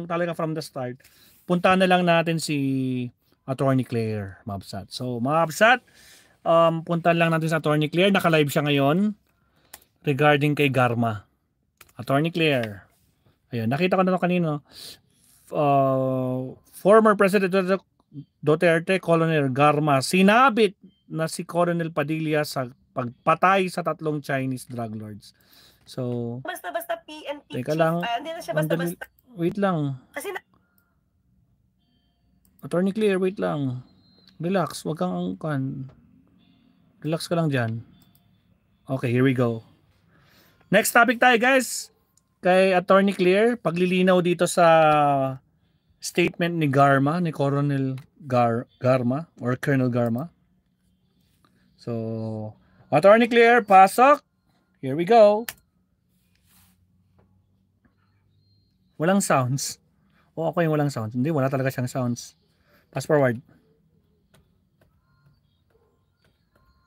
talaga from the start, puntahan na lang natin si Attorney Claire Mabsat. So, Mabsat, puntahan lang natin sa Attorney Claire. Naka-live siya ngayon regarding kay Garma. Attorney Claire. Ayun, nakita ko na ito kanino. Former President Duterte, Colonel Garma, sinabit na si Colonel Padilla sa pagpatay sa 3 Chinese drug lords. So, basta-basta PNP teka chief. lang. Hindi na siya basta-basta. Wait lang. Kasi Attorney Claire, wait lang. Relax, wag kang relax ka lang dyan. Okay, here we go. Next topic tayo, guys. Kay Attorney Claire, paglilinaw dito sa statement ni Garma, ni Colonel Garma or Colonel Garma. So, Attorney Claire, pasok. Here we go. Walang sounds. O ako yung walang sounds. Hindi, wala talaga siyang sounds. Fast forward.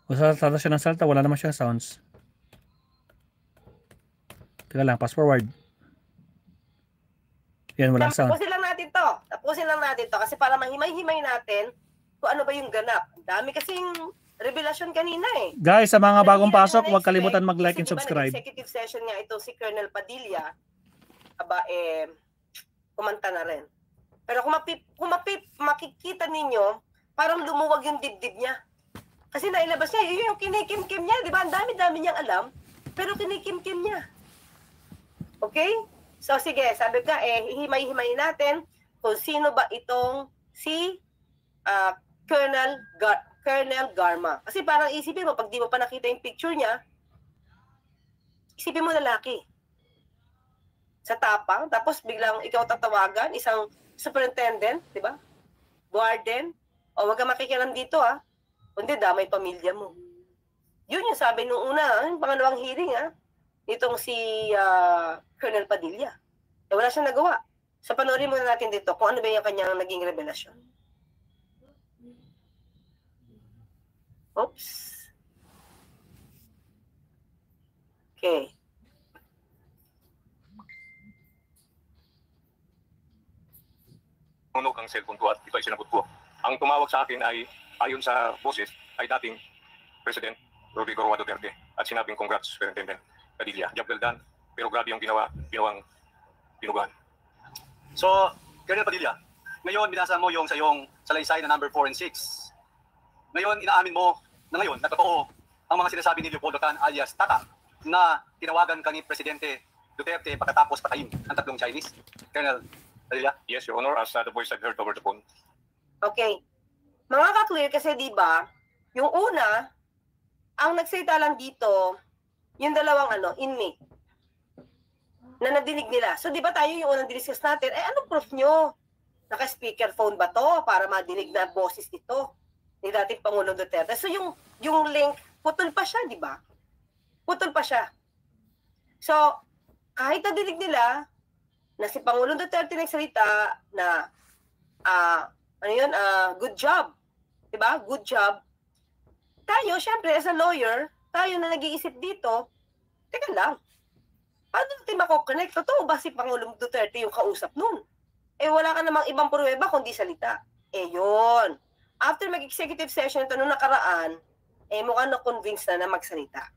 Salta siya ng salta, wala naman siyang sounds. Teka lang, fast forward. Yan, walang sound. Tapusin lang natin to kasi para mahimay-himay natin kung ano ba yung ganap. Dami kasing revelasyon kanina eh. Guys, sa mga bagong pasok, huwag kalimutan mag-like and subscribe. Executive session nga ito si Colonel Padilla. Kumanta na rin. Pero kung makikita ninyo, parang lumuwag yung dibdib niya. Kasi nailabas niya, yun yung kinikim-kim niya, di ba? Ang dami-dami niyang alam, pero kinikim-kim niya. Okay? So sige, sabi ka, hihimay-himay natin kung sino ba itong si Colonel Garma. Kasi parang isipin mo, pag di mo pa nakita yung picture niya, isipin mo lalaki. Sa tapang, tapos biglang ikaw tatawagan, isang superintendent, di ba? Warden, o wag kang makikialam dito kundi damay pamilya mo. Yun yung sabi nung una, yung pangalawang hearing nitong si Colonel Padilla. Wala siyang nagawa. So panoorin muna natin dito kung ano ba yung kanyang naging revelasyon. Oops. Okay. Tunog ang cellphone ko at ito ay sinagot ko. Ang tumawag sa akin ay, ayon sa boses, ay dating President Rodrigo Roa Duterte at sinabing congrats, Superintendent Padilla. Job well done, pero grabe yung ginawang pinugahan. So, Colonel Padilla, ngayon binasa mo yung sa iyong salaysay na number 4 and 6. Ngayon, inaamin mo na ngayon, na totoo ang mga sinasabi ni Leopoldo Tan alias Tata na tinawagan ka ni Presidente Duterte pagkatapos patayin ang 3 Chinese. Colonel Padilla? Yes, Your Honor, as the voice I've heard over the phone. Okay. Mga ka-clear kasi diba, yung una, ang nagsalita lang dito, yung dalawang inmate na nadinig nila. So diba tayo yung unang discuss natin, ano proof nyo? Naka-speakerphone ba to para madinig na boses ito ni dating Pangulong Duterte? So yung link, putol pa siya, diba? Putol pa siya. So, kahit nadinig nila na si Pangulong Duterte nagsalita na good job. Diba? Good job. Tayo, syempre, as a lawyer, tayo na nag-iisip dito, teka lang, paano natin mako-connect? Totoo ba si Pangulong Duterte yung kausap nun? Wala ka namang ibang pruweba kundi salita. Yun. After mag-executive session ito nung nakaraan, mukhang na-convince na magsalita.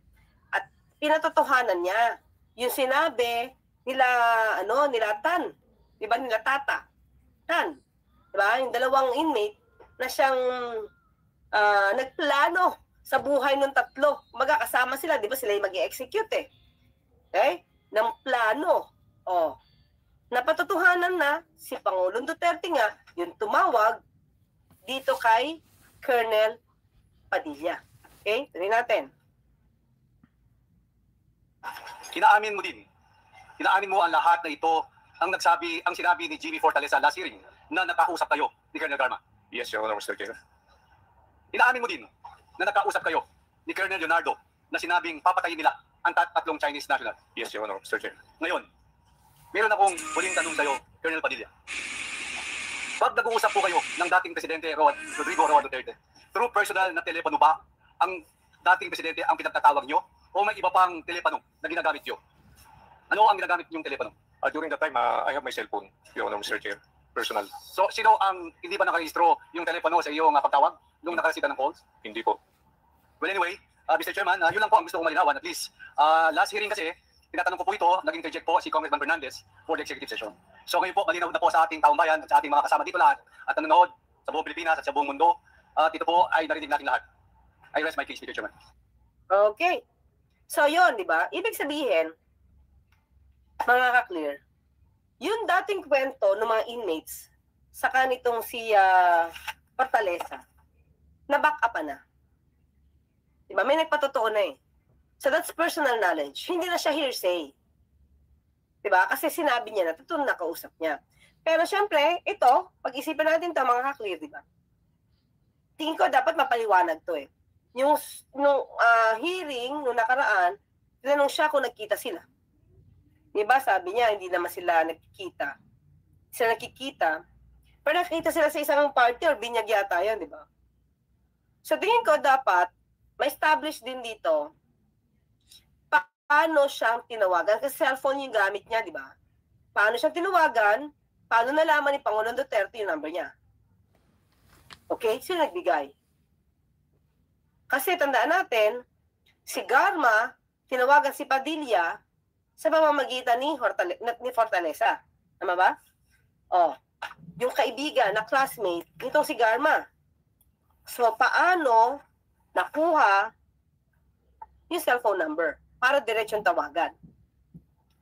At pinatotohanan niya. Yung sinabi nila Tan. Diba? Nila Tata. Tan. Diba? Yung dalawang inmate na siyang nagplano sa buhay ng 3. Magkakasama sila, di ba sila yung mag-i-execute Okay? Ng plano. Napatotohanan na si Pangulong Duterte nga yung tumawag dito kay Colonel Padilla. Okay? Tuloy natin. Inaamin mo din. Inaamin mo ang lahat na ito ang sinabi ni Jimmy Fortaleza last hearing na nakausap kayo ni Colonel Garma. Yes, Your Honor, Mr. Chair. Inaamin mo din na nakausap kayo ni Colonel Leonardo na sinabing papatayin nila ang 3 Chinese national. Yes, Your Honor, Mr. Chair. Ngayon, meron akong huling tanong sa'yo, Colonel Padilla. Pag nag-uusap po kayo ng dating Presidente Rodrigo Roa Duterte, through personal na telepono ba ang dating Presidente ang pinagtatawag nyo o may iba pang telepono na ginagamit nyo? Ano ang ginagamit nyong telepono? During that time, I have my cellphone, Your Honor, Mr. Chair, personal. So, sino ang hindi ba nakarehistro yung telepono sa iyong pagtawag nung nakaresita ng calls? Hindi po. Well, anyway, Mr. Chairman, yun lang po ang gusto kong malinawan. At least, last hearing kasi, tinatanong ko po ito, nag-interject po si Congressman Fernandez for the executive session. So ngayon po, malinaw na po sa ating taong bayan at sa ating mga kasama dito lahat at nanonood sa buong Pilipinas at sa buong mundo. Ito po ay narinig natin lahat. I rest my case, Mr. Chairman. Okay. So yun, di ba? Ibig sabihin, mga ka-clear, yung dating kwento ng mga inmates sa kanitong si Fortaleza, na-back up na. Di ba? May nagpatotoo na eh. So that's personal knowledge. Hindi na siya hearsay. Di ba? Kasi sinabi niya na, totoo nakausap niya. Pero syempre, ito, pag-isipan natin ito, mga ka-clear, di ba? Tingin ko dapat mapaliwanag to eh. Yung hearing, nung nakaraan, tinanong siya kung nagkita sila. Di ba? Sabi niya, hindi naman sila nakikita. Sila nakikita. Pero nakikita sila sa isang party or binyag yata yun, di ba? So tingin ko dapat, ma-establish din dito, paano siyang tinawagan? Kasi cellphone yung gamit niya, di ba? Paano siyang tinawagan? Paano nalaman ni Pangulong Duterte yung number niya? Okay? Sino nagbigay? Kasi tandaan natin, si Garma, tinawagan si Padilla sa pamamagitan ni Fortaleza. Tama ba? Oh, yung kaibigan na classmate, itong si Garma. So, paano nakuha yung cellphone number para diretsong tawagan?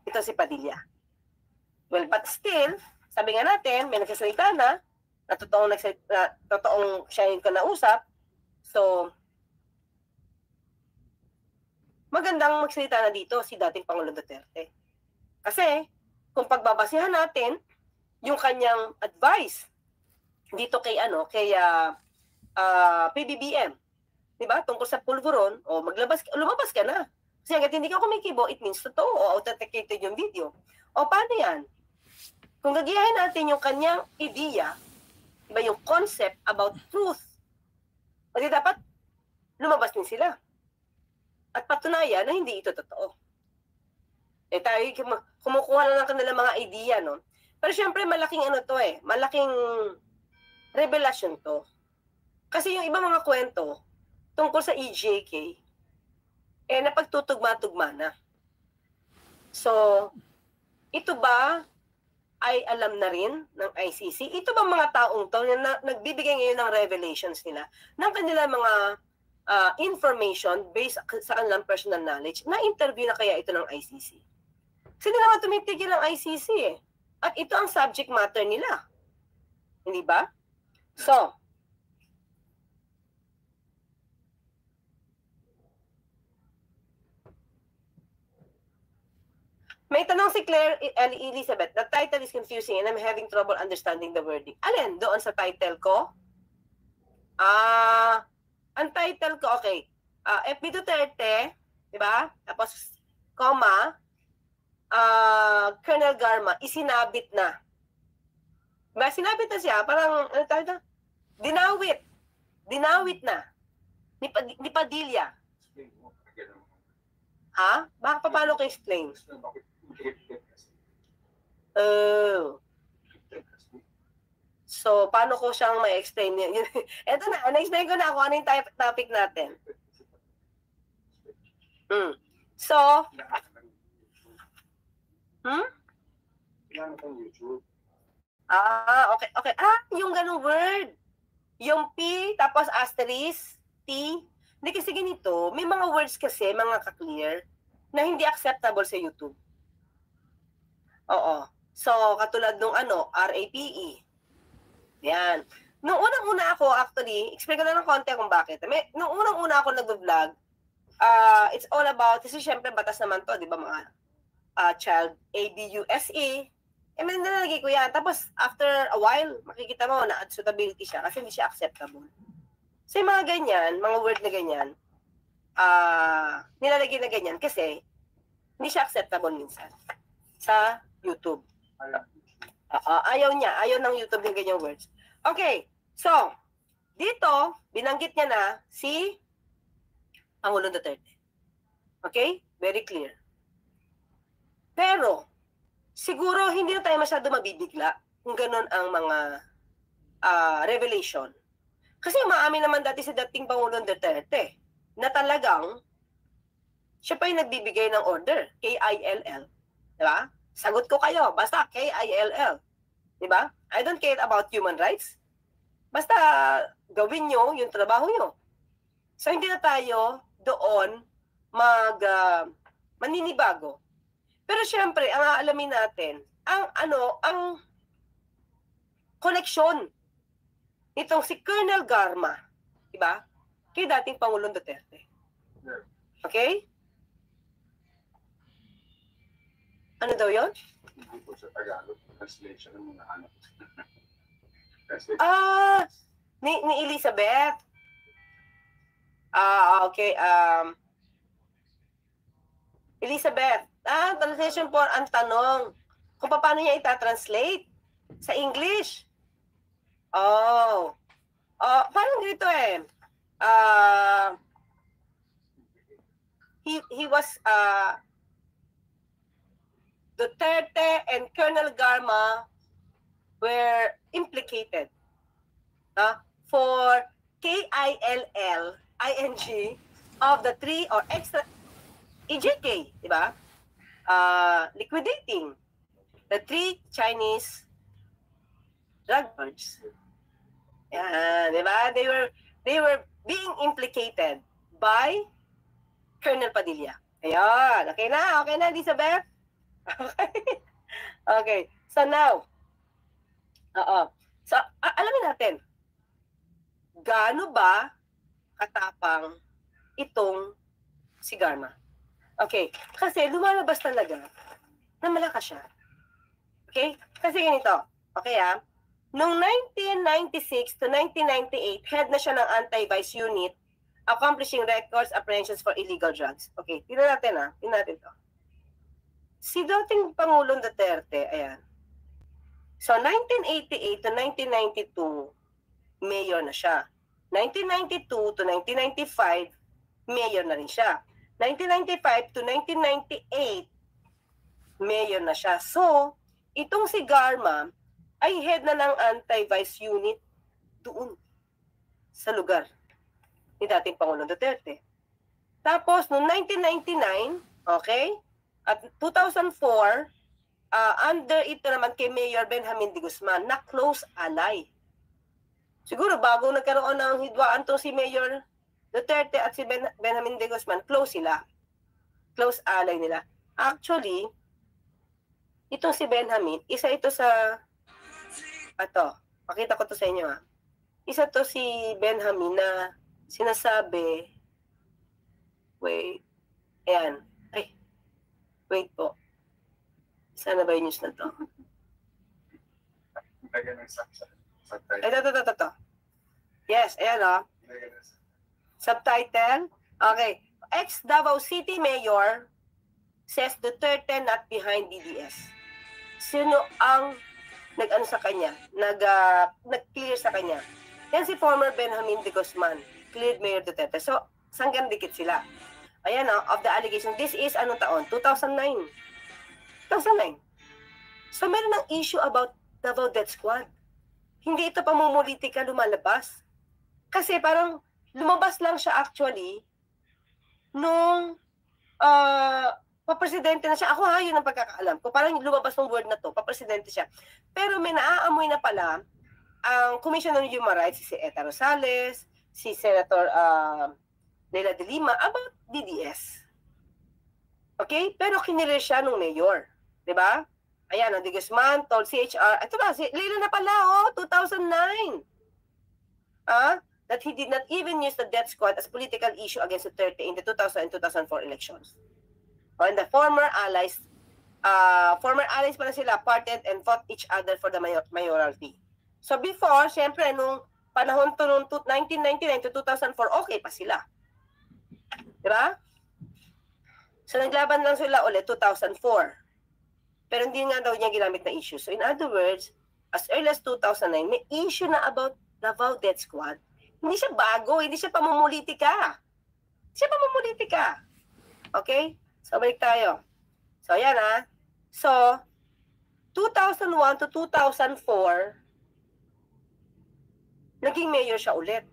Ito si Padilla. Well, but still, sabi nga natin, may nagsasalita na totoong siya yung kanausap. So, magandang magsalita na dito si dating Pangulong Duterte. Kasi, kung pagbabasihan natin, yung kanyang advice dito kay PBBM, di ba? Tungkol sa pulburon, o lumabas ka na. Kasi hanggat hindi ka kumikibo, it means totoo o authenticated yung video. O paano yan? Kung gagayahin natin yung kanyang ideya, di ba, yung concept about truth, o di dapat lumabas din sila. At patunayan na hindi ito totoo. Eh tayo kumukuha na ng kanilang mga idea, no? Pero syempre malaking malaking revelasyon to. Kasi yung ibang mga kwento tungkol sa EJK, napagtutugma-tugma na. So, ito ba ay alam na rin ng ICC? Ito ba mga taong to na nagbibigay ngayon ng revelations nila ng kanilang mga information based sa kanilang personal knowledge? Na-interview na kaya ito ng ICC? Kasi hindi naman tumitigil ang ICC eh. At ito ang subject matter nila. Hindi ba? So, may tanong si Claire Elizabeth, the title is confusing and I'm having trouble understanding the wording. Alin? Doon sa title ko? Ang title ko, okay. FB Duterte, di ba? Tapos, comma, Colonel Garma, isinabit na. Diba? Sinabit na siya, parang, ano tayo na? Dinawit na. Ni Padilla. Ha? Baka paano ko explain? Oh. So, paano ko siyang ma-explain? Ito na, na-explain ko na kung ano yung topic natin. So, okay. Yung ganung word. Yung P, tapos asterisk, T. Hindi kasi ganito, may mga words kasi, mga ka-clear, na hindi acceptable sa YouTube. Oo. So, katulad nung RAPE. Yan. Nung unang-una ako, actually, explain ko na ng konti kung bakit. Nung unang-una ako nag-vlog, it's all about, kasi syempre batas naman to, di ba, mga child ABUSE. May nalagay ko yan. Tapos, after a while, makikita mo na suitability siya kasi hindi siya acceptable. So, yung mga ganyan, mga word na ganyan, nilalagay na ganyan kasi hindi siya acceptable minsan sa YouTube. Ayaw ng YouTube yung ganyang words. Okay, so, dito, binanggit niya na si Pangulong Duterte. Okay? Very clear. Pero, siguro hindi na tayo masyado mabibigla kung ganun ang mga revelation. Kasi umaamin naman dati si dating Pangulong Duterte na talagang siya pa yung nagbibigay ng order, K-I-L-L. Diba? Sagot ko kayo, basta K-I-L-L. Diba? I don't care about human rights. Basta gawin nyo yung trabaho nyo. So hindi na tayo doon maninibago. Pero syempre, ang aalamin natin, ang koneksyon itong si Colonel Garma, diba? Kay dating Pangulong Duterte. Okay? Ano daw yun? Hindi po sa Tagalog. Translation ng mga anak. Ni Elizabeth. Okay. Elizabeth. Translation for ang tanong. Kung paano niya itatranslate sa English. Parang dito eh. He was Duterte and Colonel Garma were implicated for KILLING of the three or extra EJK, di ba? Liquidating the three Chinese drug lords. Yan, di ba? They were being implicated by Colonel Padilla. Ayan, okay na, Elizabeth? Okay. So now, so alamin natin, gaano ba katapang itong si Garma? Okay, kasi lumalabas talaga na malakas siya. Okay? Kasi ganito, okay noong 1996 to 1998, head na siya ng anti-vice unit, accomplishing records, apprehensions for illegal drugs. Okay, tingnan natin to. Si dating Pangulong Duterte, ayan. So, 1988 to 1992, mayor na siya. 1992 to 1995, mayor na rin siya. 1995 to 1998, mayor na siya. So, itong si Garma ay head na ng anti-vice unit doon sa lugar ni dating Pangulong Duterte. Tapos, noong 1999, okay, at 2004, under ito naman kay Mayor Benjamin de Guzman na close ally. Siguro bago nagkaroon ng hidwaan to si Mayor Duterte at si Benjamin de Guzman, close sila. Close ally nila. Actually, itong si Benjamin, isa ito sa pakita ko to sa inyo Isa to si Benjamin na sinasabi, wait po. Sana ba yung news na to? Ito. Yes, ayan Subtitle. Okay. Ex-Davao City Mayor says Duterte not behind DDS. Sino ang nag-ano sa kanya? Nag-clear sa kanya? Yan si former Benjamin de Guzman. Cleared Mayor Duterte. So, sanggang dikit sila. Ayan of the allegation. This is anong taon? 2009. 2009. So, meron ng issue about Davao Death Squad. Hindi ito pamumulitika lumalabas. Kasi parang lumabas lang siya actually nung papresidente na siya. Ako yun ang pagkakaalam ko. Parang lumabas ng word na to, papresidente siya. Pero may naaamoy na pala ang Commissioner on Human Rights, si Eta Rosales, si Senator Leila de Lima, about DDS. Okay? Pero kinilir siya nung mayor. Diba? Ayan, De Guzman told CHR, ito ba, Leila na pala, 2009. That he did not even use the death squad as political issue against Duterte in the 2000 and 2004 elections. And the former allies pala sila, parted and fought each other for the mayoralty. So before, syempre, nung panahon to nung 1999 to 2004, okay pa sila. Diba? So naglaban lang sila ulit 2004. Pero hindi nga daw niya ginamit na issue. So in other words, as early as 2009, may issue na about Davao Death Squad. Hindi siya bago, hindi siya pamumulitika. Okay? So balik tayo. So ayan So, 2001 to 2004, naging mayor siya ulit.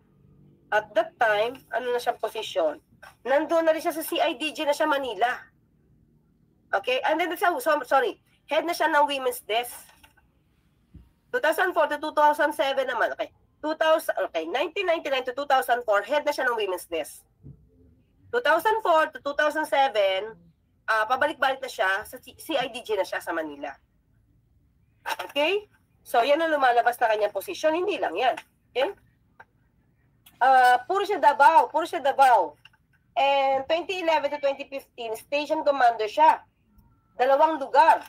At that time, ano na siyang posisyon? Nandun na rin siya sa CIDG na siya, Manila. Okay? And then, head na siya ng Women's Desk. 2004 to 2007 naman. Okay. 1999 to 2004, head na siya ng Women's Desk. 2004 to 2007, pabalik-balik na siya sa CIDG na siya sa Manila. Okay? So, yan ang lumalabas na kanyang posisyon. Hindi lang yan. Okay? Puro siya Davao. And 2011 to 2015, station commander siya. 2 lugar.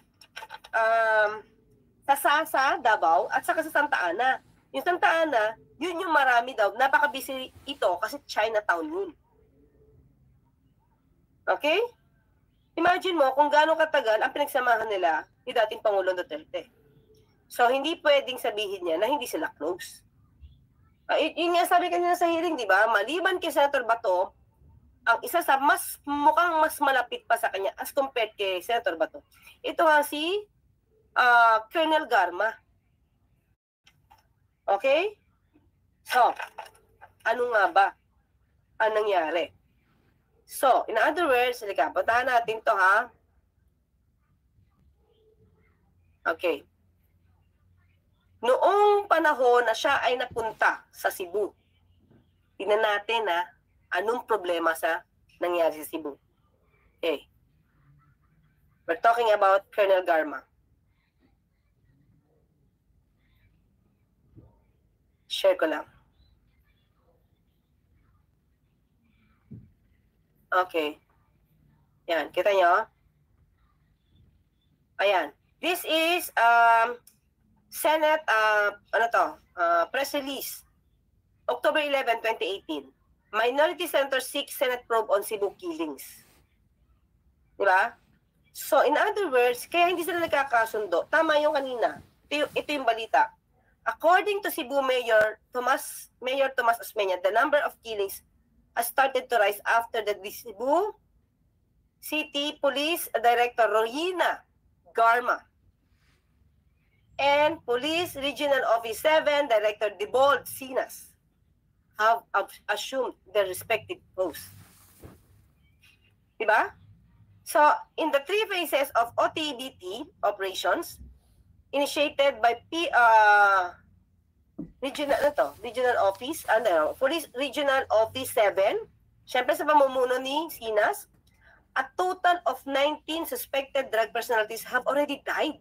Sa Sasa, Davao, at saka sa Santa Ana. Yung Santa Ana, yun yung marami daw. Napaka-busy ito kasi Chinatown yun. Okay? Imagine mo kung gaano katagal ang pinagsamahan nila ni dating Pangulong Duterte. So, hindi pwedeng sabihin niya na hindi sila close. Yun nga sabi kanina sa hearing, di ba? Maliban kay Senator Bato, ang isa sa mukhang mas malapit pa sa kanya as compared kay Senator Bato. Ito nga si Colonel Garma. Okay? So, ano nga ba ang nangyari? So, in other words, halika, puntahan natin to ha. Okay. Noong panahon na siya ay napunta sa Cebu, tingnan natin ha, anong problema sa nangyari sa Cebu. Okay. We're talking about Colonel Garma. Share ko lang. Okay. Yan, kita nyo? Ayan. This is Senate, press release. October 11, 2018. Minority Senator seeks Senate probe on Cebu killings. Diba? So, in other words, kaya hindi sila nagkakasundo. Tama yung kanina. Ito yung balita. According to Cebu Mayor Tomas Osmeña, the number of killings has started to rise after the Cebu City Police Director Rohina Garma and Police Regional Office 7 Director Debold Sinas have assumed their respective posts. Diba? So, in the 3 phases of OTBT operations initiated by Regional Office, Police Regional Office 7, syempre sa pamumuno ni Sinas, a total of 19 suspected drug personalities have already died.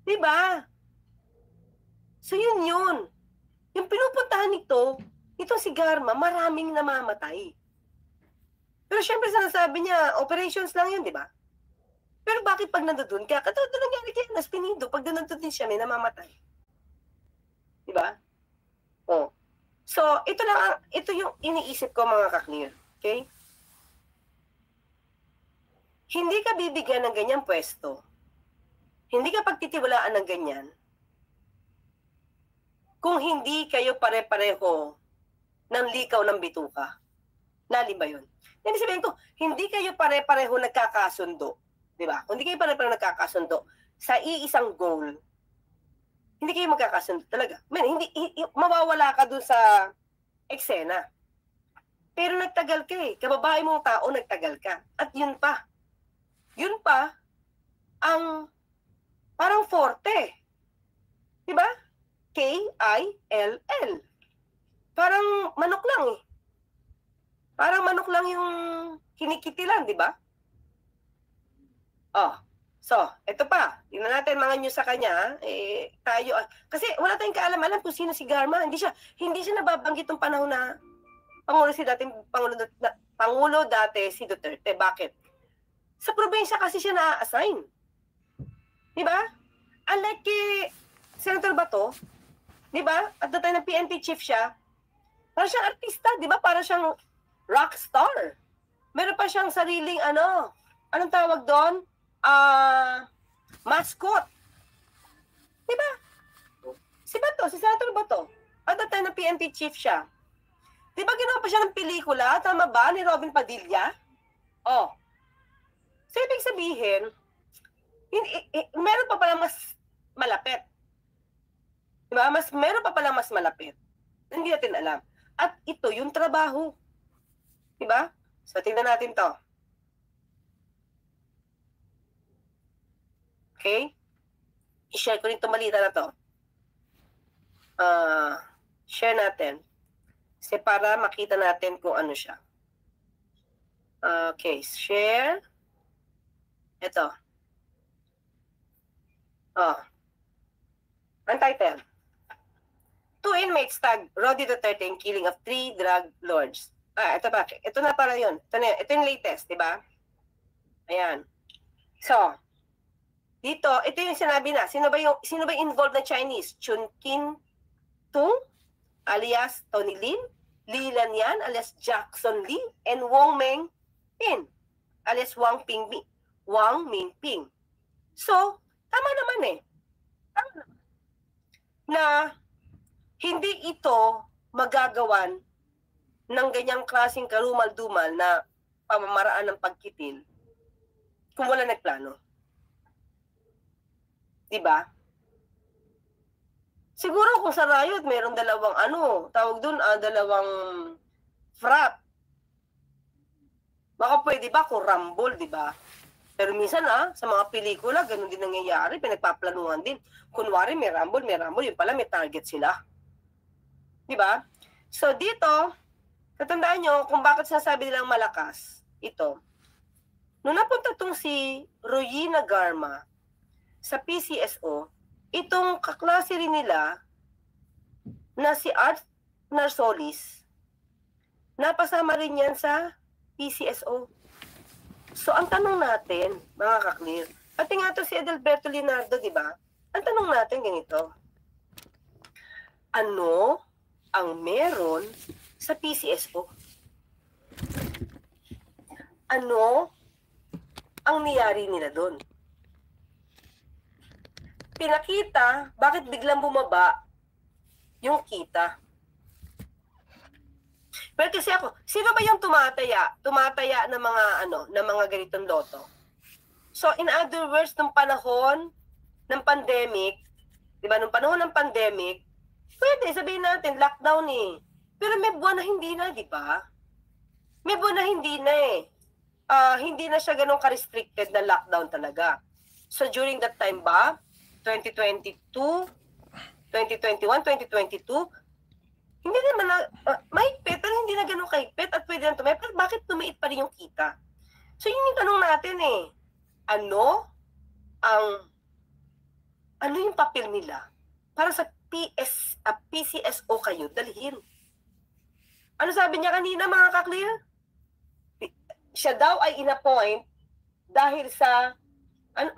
Diba? So yun. Yung pinupuntahan nito, ito si Garma, maraming namamatay. Pero syempre sinasabi niya, operations lang yun, di ba? Pero bakit pag nandoon ka, katulad na nangyari kay Nas Pinido, pag nandoon din siya, may namamatay. Di ba? Oh. So, ito yung iniisip ko mga ka-clear. Okay? Hindi ka bibigyan ng ganyang pwesto. Hindi ka pagtitiwalaan ng ganyan kung hindi kayo pare-pareho ng likaw ng bituka. Lalim ba yun? Hindi sabihin ko, hindi kayo pare-pareho nagkakasundo. Di ba? Kung hindi kayo pare-pareho nagkakasundo sa iisang goal, hindi kayo magkakasundo talaga. Mawawala ka dun sa eksena. Pero nagtagal ka eh. Kababae mong tao, nagtagal ka. At yun pa, ang parang forte. Diba? K-I-L-L. Parang manok lang eh. Parang manok lang yung kinikitilan, diba? Oh, so, ito pa. Tingnan natin mga news sa kanya. Tayo, kasi wala tayong kaalam-alam kung sino si Garma. Hindi siya nababanggit ng panahon na Pangulo dati si Duterte. Bakit? Sa probinsya kasi siya na-assign. Diba? Unlike kay Senator Bato, diba? At the time ng PNP chief siya, parang siyang artista, diba? Parang siyang rock star. Meron pa siyang sariling anong tawag doon? Mascot. Diba? Si Senator Bato, at the time ng PNP chief siya, diba ginawa pa siya ng pelikula? Tama ba? Ni Robin Padilla? Oh. So, ibig sabihin, Meron pa pala mas malapit. Diba? Meron pa pala mas malapit. Hindi natin alam. At ito yung trabaho. Diba? So, tingnan natin to. Okay? I-share ko rin itong balita na to. Share natin. Kasi para makita natin kung ano siya. Okay, share. Ito. Ang title. 2 inmates tag Rody Duterte in killing of 3 drug lords. Ito pa. Ito na para yun. Ito yung latest, di ba? Ayan. So, dito, ito yung sinabi na. Sino ba involved na Chinese? Chun Kin Tung, alias Tony Lin, Li Lanyan, alias Jackson Lee, and Wong Meng Pin, alias Wang Ming Ping. So, tama naman eh. Tama naman. Na hindi ito magagawan ng ganyang klaseng karumal-dumal na pamamaraan ng pagkitil kung wala nagplano. Diba? Siguro kung sa riot, mayroong dalawang dalawang frat. Baka pwede ba kung rumble, diba? Pero minsan sa mga pelikula, ganun din nangyayari, pinagpaplanuhan din. Kunwari may rumble, yun pala may target sila. Diba? So dito, tatandaan nyo kung bakit sinasabi nilang malakas, ito. Nung napunta tong si Royina Garma sa PCSO, itong kaklase rin nila na si Art Narsolis, napasama rin yan sa PCSO. So, ang tanong natin, mga kaklir, pati nga to si Adalberto Leonardo, di ba? Ang tanong natin ganito, ano ang meron sa PCSO? Ano ang niyari nila doon? Pinakita, bakit biglang bumaba yung kita? Pero kasi ako, sino ba yung tumataya ng mga ng mga ganitong loto? So in other words, nung panahon ng pandemic, 'di ba, nung panahon ng pandemic, pwede sabihin natin lockdown eh. Pero may buwan na hindi na, 'di ba? May buwan na hindi na eh. Hindi na siya ganun ka-restricted na lockdown talaga. So during that time ba, 2022, 2021, 2022, hindi naman na, mahigpit, pero hindi na ganun kahigpit at pwede na tumayo. Pero bakit tumiit pa rin yung kita? So yun yung tanong natin eh. Ano yung papel nila para sa PCSO kayo dalhin? Ano sabi niya kanina, mga kaklir? Siya daw ay inappoint dahil sa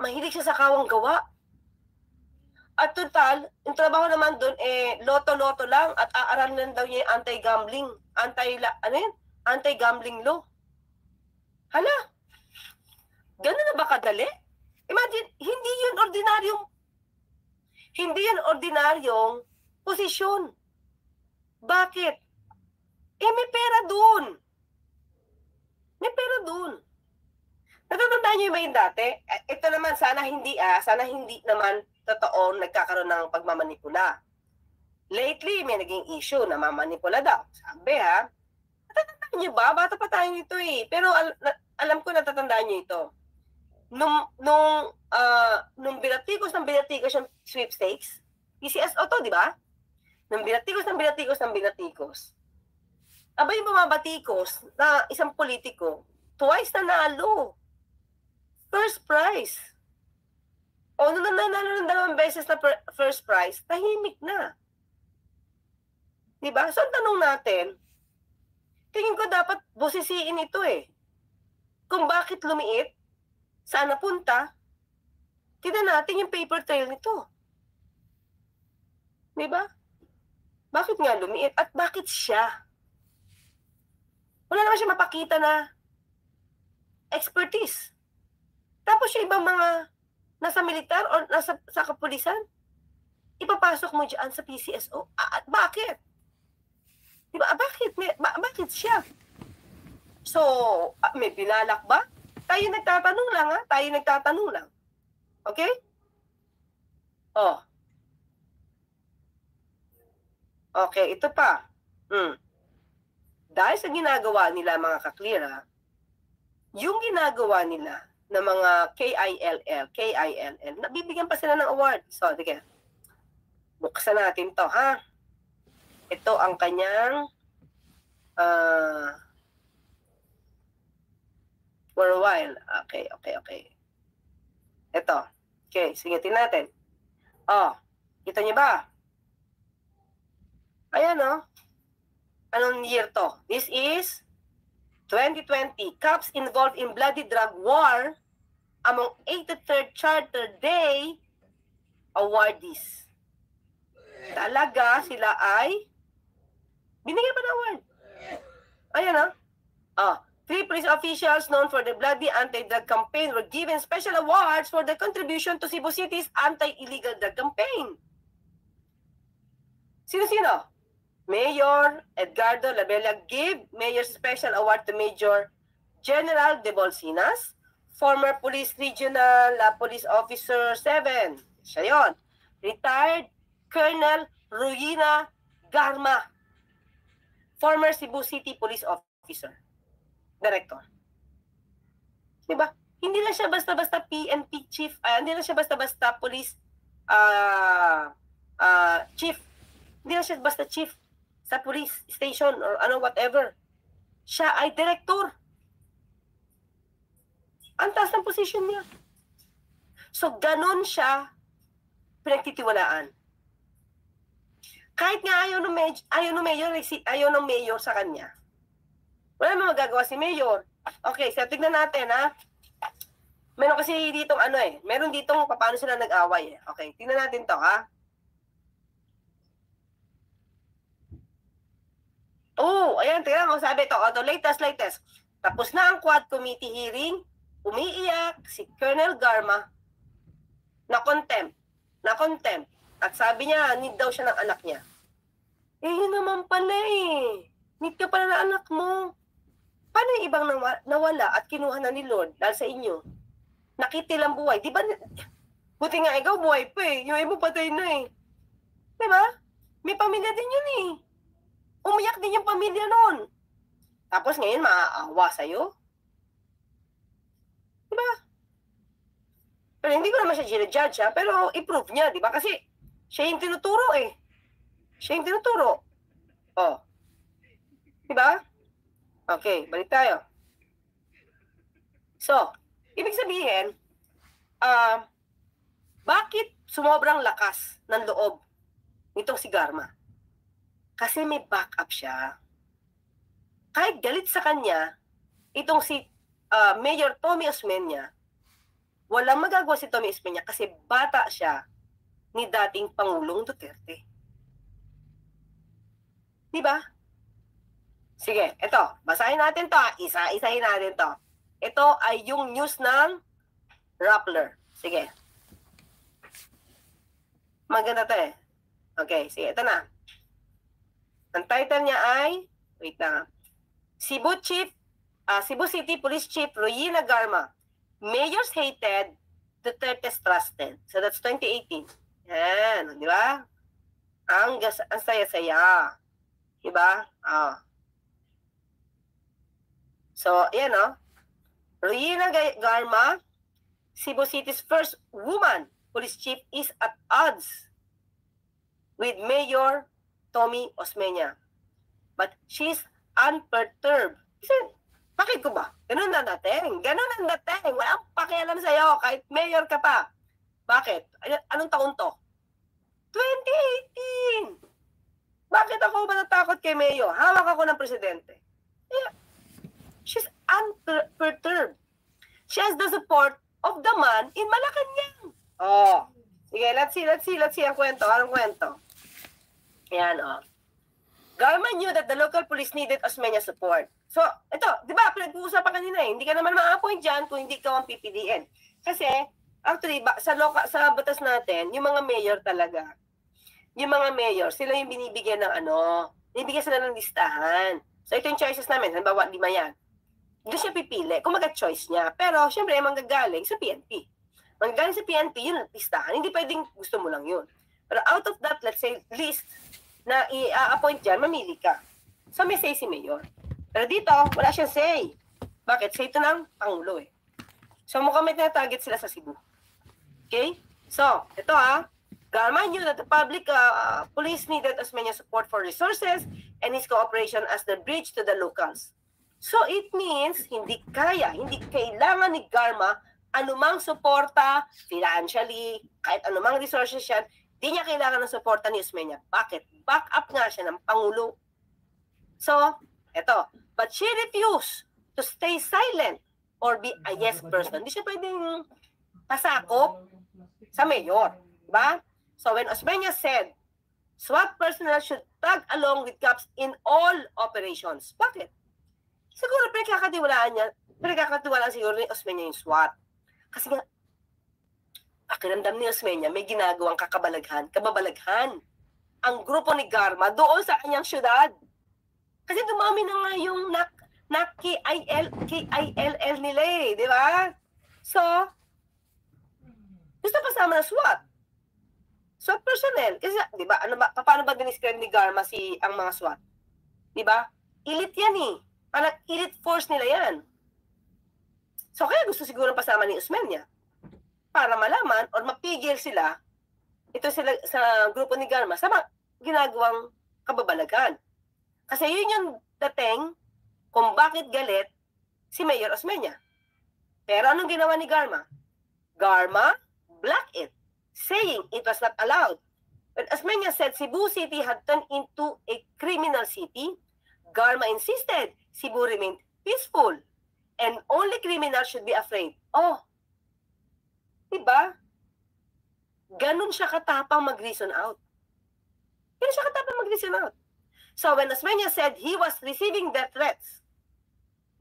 mahilig siya sa kawang gawa. At total, yung trabaho naman doon loto-loto lang at aaralan daw niya yung anti-gambling, anti-gambling law. Hala, gano'n na ba kadali? Imagine, hindi yun ordinaryong posisyon. Bakit? May pera doon. May pera doon. Natatandaan niyo yung dati? Ito naman, sana hindi naman totoo nagkakaroon ng pagmamanipula. Lately, may naging issue na mamanipula daw. Sabi natatandaan niyo ba? Bata pa tayo nito eh. Pero alam ko natatandaan niyo ito. Nung binatikos yung sweepstakes, PCSO to, di ba? Nung binatikos, abay yung bumabatikos na isang politiko, twice na nalo. First prize. O nung nanalo ng 2 beses na first prize, tahimik na. Diba? So, ang tanong natin, tingin ko dapat busisiin ito eh. Kung bakit lumiit, saan napunta, tignan natin yung paper trail nito. Diba? Bakit nga lumiit? At bakit siya? Wala naman siya mapakita na expertise. Tapos yung ibang mga nasa militar o nasa sa kapulisan, ipapasok mo dyan sa PCSO. At bakit? Diba? Bakit siya? So, may binalak ba? Tayo nagtatanong lang. Okay? Oh. Okay, ito pa. Dahil sa ginagawa nila mga kaklira, yung ginagawa nila ng mga KILL, nabibigyan pa sila ng award. So, sige. Buksan natin to, ha? Ito ang kanyang for a while. Okay. Ito. Okay, sige, tingnan natin. Oh, kita niyo ba? Ayan, oh. Anong year to? This is 2020. Cops involved in bloody drug war among 83rd Charter Day awardees. Talaga sila ay binigyan pa ng award. Ayan, oh. Oh, 3 police officials known for the bloody anti-drug campaign were given special awards for their contribution to Cebu City's anti-illegal drug campaign. Sino-sino? Mayor Edgardo Labella gave Mayor's Special Award to Major General De Bolsinas, former Police Regional Police Officer 7. Siya yun. Retired Colonel Ruina Garma, former Cebu City Police Officer, Director. Diba? Hindi lang siya basta-basta PNP Chief, hindi lang siya basta-basta Police Chief. Hindi lang siya basta Chief sa police station or whatever. Siya ay director. Ang taas ng position niya. So, ganun siya pinagtitiwalaan. Kahit nga ayaw ng mayor sa kanya. Wala naman magagawa si mayor. Okay, so tignan natin, ha? Meron kasi ditong meron ditong paano sila nag-away, eh. Okay, tignan natin to, ha? Oh, ayan, tingnan mo, sabi ito, latest. Tapos na ang Quad Committee hearing, umiiyak si Colonel Garma na contempt. At sabi niya, need daw siya ng anak niya. Yun naman pala eh. Need ka pala ng anak mo. Paano yung ibang nawala at kinuha na ni Lord dahil sa inyo? Nakitilang buhay. Di ba, buti nga ikaw buhay pa eh. Yung iba patay na eh. Di ba? May pamilya din yun eh. Umiyak din yung pamilya noon. Tapos ngayon, maaawa sa'yo. Diba? Pero hindi ko naman siya ginajudge, ha? Pero i-prove niya, diba? Kasi siya yung tinuturo eh. Siya yung tinuturo. Oh. Diba? Okay, balik tayo. So, ibig sabihin, bakit sumobrang lakas ng loob nitong si Garma? Kasi may backup siya. Kahit galit sa kanya, itong si Mayor Tommy Osmeña, walang magagawa si Tommy Osmeña kasi bata siya ni dating Pangulong Duterte. Diba? Sige, ito. Basahin natin to. Isa-isahin natin to. Ito ay yung news ng Rappler. Sige. Maganda to eh. Okay, sige. Ito na. Ang title niya ay, wait lang, Cebu City Police Chief Ruina Garma, Mayors hated, Duterte's trusted. So that's 2018. Yan, di ba? Ang saya-saya. Di ba? So, yan Ruina Garma, Cebu City's first woman police chief is at odds with Mayor Tommy Osmeña. But she's unperturbed. Kasi, bakit ko ba? Ganun na dating. Walang pakialam sa'yo kahit mayor ka pa. Bakit? Anong taon to? 2018! Bakit ako ba natakot kay mayor? Hawak ako ng presidente. Yeah. She's unperturbed. She has the support of the man in Malacanang. Oh. Sige, let's see ang kwento. Anong kwento? Ayan, Garma knew that the local police needed Osmeña's support. So, ito, di ba, pinag-uusapan kanina eh, hindi ka naman ma-appoint dyan kung hindi ka ang PPDN. Kasi, actually, sa batas natin, yung mga mayor talaga, sila yung binibigyan ng binibigyan sila ng listahan. So, ito yung choices namin, halimbawa, 5 yan. Doon siya pipili, kung mag-choice niya. Pero, syempre, manggagaling sa PNP. Manggaling sa PNP, yun ang listahan. Hindi pwedeng gusto mo lang yun. Pero out of that, let's say, list na i-appoint dyan, mamili ka. So may say si Mayor. Pero dito, wala siyang say. Bakit? Say ito ng Pangulo eh. So mukhang may target sila sa Cebu. Okay? So, ito Garma knew that the public police needed Osmeña's support for resources and his cooperation as the bridge to the locals. So it means hindi kailangan ni Garma anumang suporta financially, kahit anumang resources yan, hindi niya kailangan ng suporta ni Osmeña. Bakit? Back up nga siya ng Pangulo. So, eto. But she refused to stay silent or be a yes person. Hindi siya pwedeng pasakop sa mayor. Diba? So when Osmeña said, SWAT personnel should tag along with cops in all operations. Bakit? Siguro pinagkakatiwalaan siguro ni Osmeña yung SWAT. Kasi nga, pakiramdam ni Osmeña may ginagawang kababalaghan. Ang grupo ni Garma doon sa kanyang syudad. Kasi dumami na nga yung KILL nila eh, di ba? So, gusto pasama ng SWAT. SWAT personnel. Kasi, di ba, paano ba diniscribe ni Garma ang mga SWAT? Di ba? Elite yan eh. Parang elite force nila yan. So, kaya gusto siguro pasama ni Osmeña para malaman or mapigil sila sa grupo ni Garma sa ginagawang kababalagan. Kasi yun yung dating kung bakit galit si Mayor Osmeña. Pero anong ginawa ni Garma? Garma blocked it, saying it was not allowed. When Osmeña said Cebu City had turned into a criminal city, Garma insisted Cebu remained peaceful and only criminals should be afraid. Oh, diba? Ganun siya katapang mag-reason out. So when Osmeña said he was receiving death threats,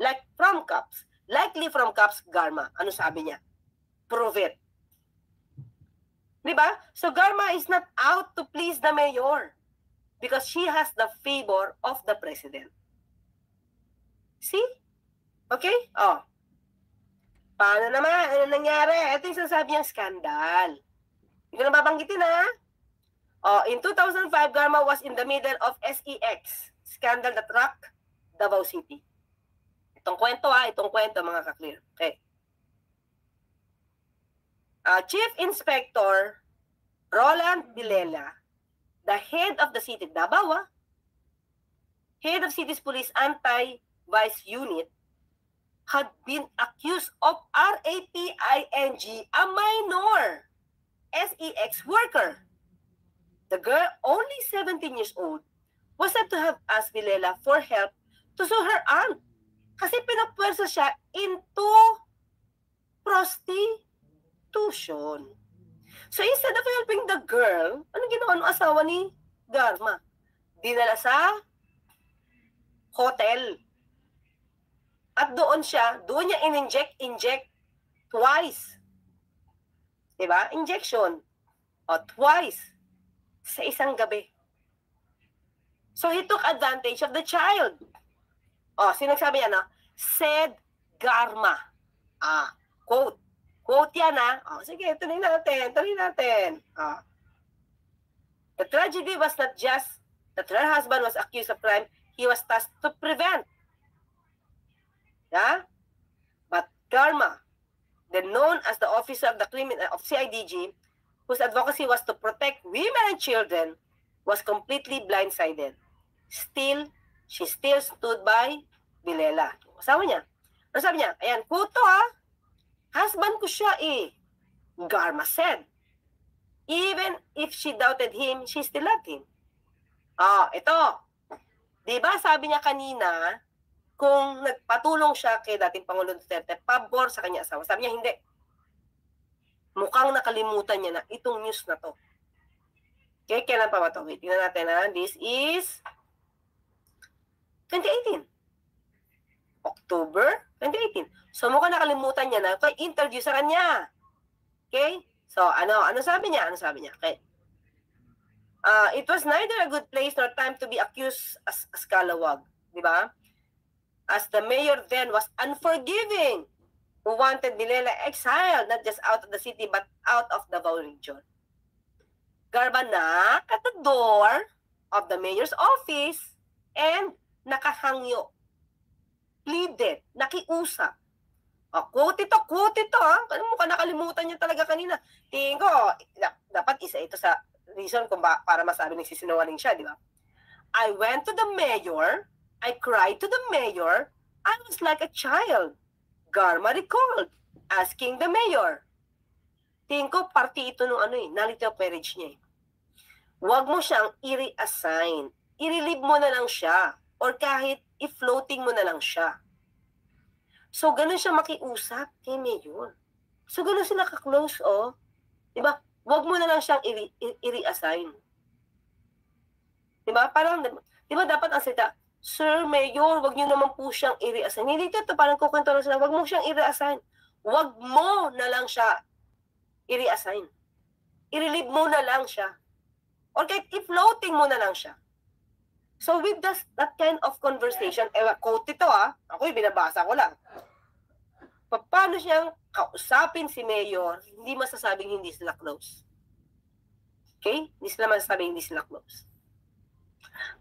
likely from cops, Garma, ano sabi niya? Prove it. Diba? So Garma is not out to please the mayor because she has the favor of the president. See? Okay? Oh. Paano naman? Ano nangyari? Ito yung sinasabi niyang skandal. Hindi ko na babanggitin in 2005, Garma was in the middle of SEX scandal that rocked Davao City. Itong kwento mga ka-clear. Okay. Chief Inspector Roland Vilela, the head of the city Davao, head of city's police anti-vice unit, had been accused of raping a minor SEX worker. The girl, only 17 years old, was said to have asked Vilela for help to sue her aunt kasi pinapwersa siya into prostitution. So instead of helping the girl, anong ginawa ng asawa ni Garma? Dinala sa hotel. At doon niya inject twice. Diba? Injection. Twice. Sa isang gabi. So he took advantage of the child. Sinagsabi niya, said Garma. Quote. Quote yan, sige, tuloy natin. The tragedy was not just that her husband was accused of crime, he was tasked to prevent. Yeah? But Garma, then known as the officer of the of CIDG, whose advocacy was to protect women and children, was completely blindsided. Still, she still stood by Vilela. Kasama niya. Ano sabi niya? Ayan, quote to husband ko siya Garma said. Even if she doubted him, she still loved him. Ito. Diba sabi niya kanina, kung nagpatulong siya kay dating Pangulong Duterte, pabor sa kanya asawa. Sabi niya, hindi. Mukhang nakalimutan niya na itong news na to. Okay, kailan pa ba ito? Wait, tingnan natin This is 2018. October 2018. So mukhang nakalimutan niya na kay interview sa kanya. Okay? So ano sabi niya? Okay. It was neither a good place nor time to be accused as kalawag, di ba? As the mayor then was unforgiving who wanted Villela exiled, not just out of the city, but out of Davao region. Garma knocked at the door of the mayor's office and nakahangyo. Pleaded, nakiusap. Quote ito, ha? Ano mo ka nakalimutan niya talaga kanina? Tingin ko, dapat isa ito sa reason kung para masabi nagsisinungaling siya, di ba? I went to the mayor, I cried to the mayor, I was like a child. Garma recalled, asking the mayor. Tingin ko, party ito nung nalito marriage niya. Huwag mo siyang i-reassign. I-relieve mo na lang siya. Or kahit i-floating mo na lang siya. So, ganun siya makiusap kay Mayor. So, ganun sila ka-close, oh. Diba? Huwag mo na lang siyang i-reassign. Diba? Parang, diba dapat ang salita, Sir Mayor, huwag niyo naman po siyang i-reassign. Hindi ito, parang kukwento lang sila, huwag mo siyang i-reassign. Huwag mo na lang siya i-reassign. I-relieve mo na lang siya. Or kahit i-floating mo na lang siya. So with that kind of conversation, quote ito ako'y binabasa ko lang. Paano siyang kausapin si Mayor, hindi masasabing hindi sila close. Okay? Hindi sila masasabing hindi sila close.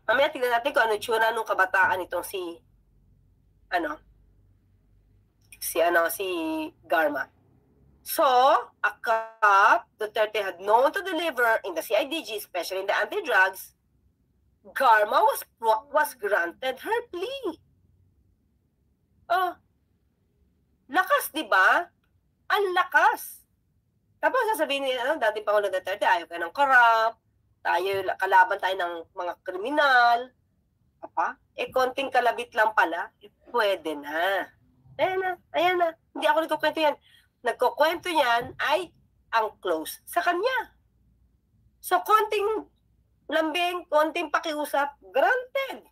Mamaya tignan natin kung ano tsura nung kabataan itong si Garma. So, a cop Duterte had known to deliver in the CIDG, especially in the anti-drugs, Garma was granted her plea. Oh, lakas, di ba? Ang lakas. Tapos sasabihin niya, dating Pangulo Duterte, ayaw ka ng corrupt, kalaban tayo ng mga kriminal. Konting kalabit lang pala, pwede na. Ayan na. Hindi ako nagkukwento yan. Nagkukwento yan ay ang close sa kanya. So, konting lambing, konting pakiusap, granted.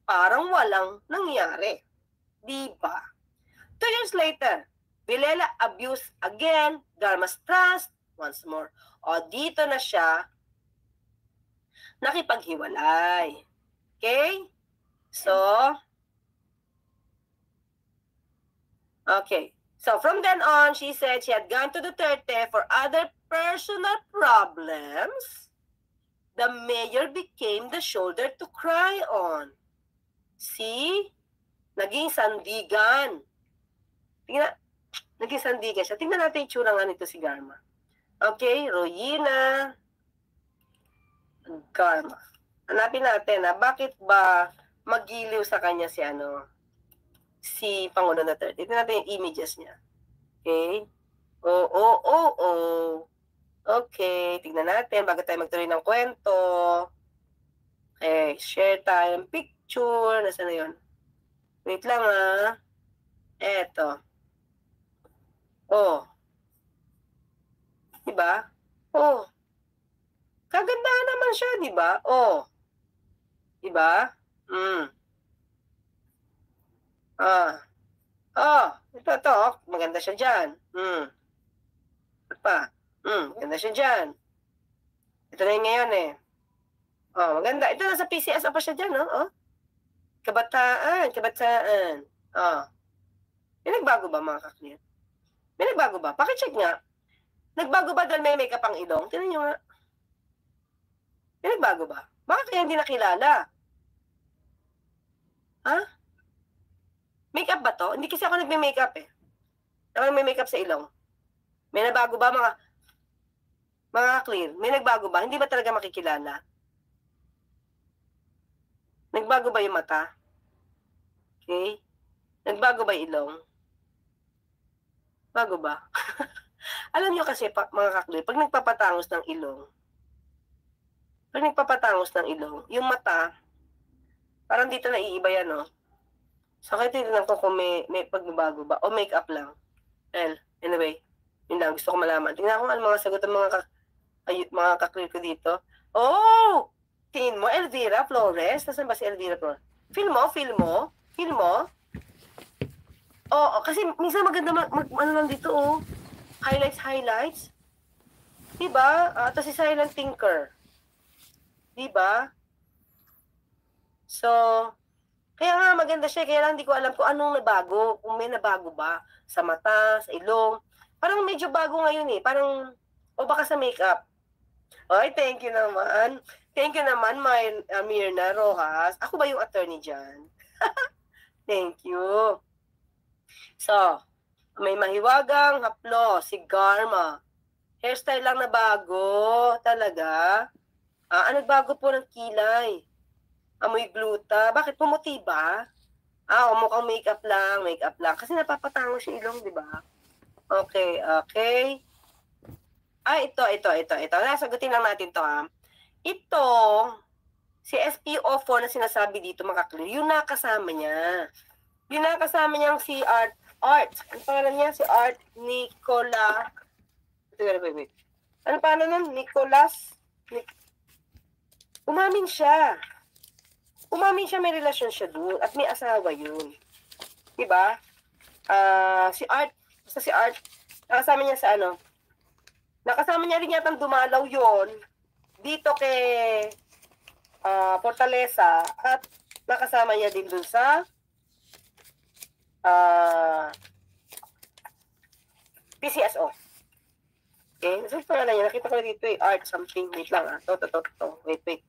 Parang walang nangyari. Diba? 2 years later, Villela abused again, Garma's trust, once more. O, dito na siya nakipaghiwalay. Okay? So, okay. So, from then on, she said she had gone to Duterte for other personal problems. The mayor became the shoulder to cry on. See? Naging sandigan. Tingnan, naging sandigan siya. Tingnan natin yung tsura nga nito si Garma. Okay, Royina Garma. Hanapin natin bakit ba magiliw sa kanya si Pangulo Duterte. Tingnan natin yung images niya. Okay? Okay, tignan natin bago tayo magtuloy ng kwento. Okay, share tayo ng picture. Nasaan na yun? Wait lang Eto. Diba? Kagandahan naman siya, diba? Diba? Ito. Maganda siya dyan. Maganda siya dyan. Ito na yung ngayon maganda. Ito nasa PCS pa siya dyan, Kabataan. May nagbago ba mga kakliyan? May nagbago ba? Pakicheck nga. Nagbago ba dahil may makeup ang ilong? Tingnan nyo nga. May nagbago ba? Baka kaya hindi nakilala? Makeup ba to? Hindi kasi ako nagme-makeup Ako nagme-makeup sa ilong. May nagbago ba mga clear? May nagbago ba? Hindi ba talaga makikilala? Nagbago ba yung mata? Okay? Nagbago ba yung ilong? Bago ba? Alam nyo kasi, mga kaklir, pag nagpapatangos ng ilong, yung mata, parang dito naiiba yan, So, kaya titignan ko kung may pagbabago ba, o make-up lang. Anyway, yun lang, gusto ko malaman. Tingnan ko ang mga sagot ng mga kaklir ko dito. Tingin mo, Elvira Flores? Nasaan ba si Elvira Flores? Feel mo? Kasi minsan maganda ano lang dito, Highlights. Diba? Ito si Silent Thinker. Diba? So, Kaya nga maganda siya, kaya lang hindi ko alam kung anong nabago, kung may nabago ba sa mata, sa ilong. Parang medyo bago ngayon eh, parang, o baka sa makeup. Oy, thank you naman. Thank you naman, Mirna Rojas. Ako ba yung attorney dyan? Thank you. So, may mahiwagang haplo, si Garma. Hairstyle lang na bago, talaga. Ano bago po ng kilay? Amoy gluta. Bakit pumuti ba? Mukhang makeup lang. Kasi napapatango si ilong, di ba? Okay. Ito. Nasagutin lang natin to, Ito, si SPO4 na sinasabi dito, makaklear, yung nakasama niya. Yung nakasama niyang si Art. Ano pangalan niya? Si Art Nicola. Wait. Ano pangalan nun? Nicolas? Umamin siya. May relasyon siya doon at may asawa yun. Diba? Si Art, basta si Art, nakasama niya sa ano? Nakasama niya rin yatang dumalaw yon dito kay Fortaleza at nakasama niya din dun sa PCSO. Okay? So, pangalan niya, nakita ko na dito Art something. Wait lang to. Wait.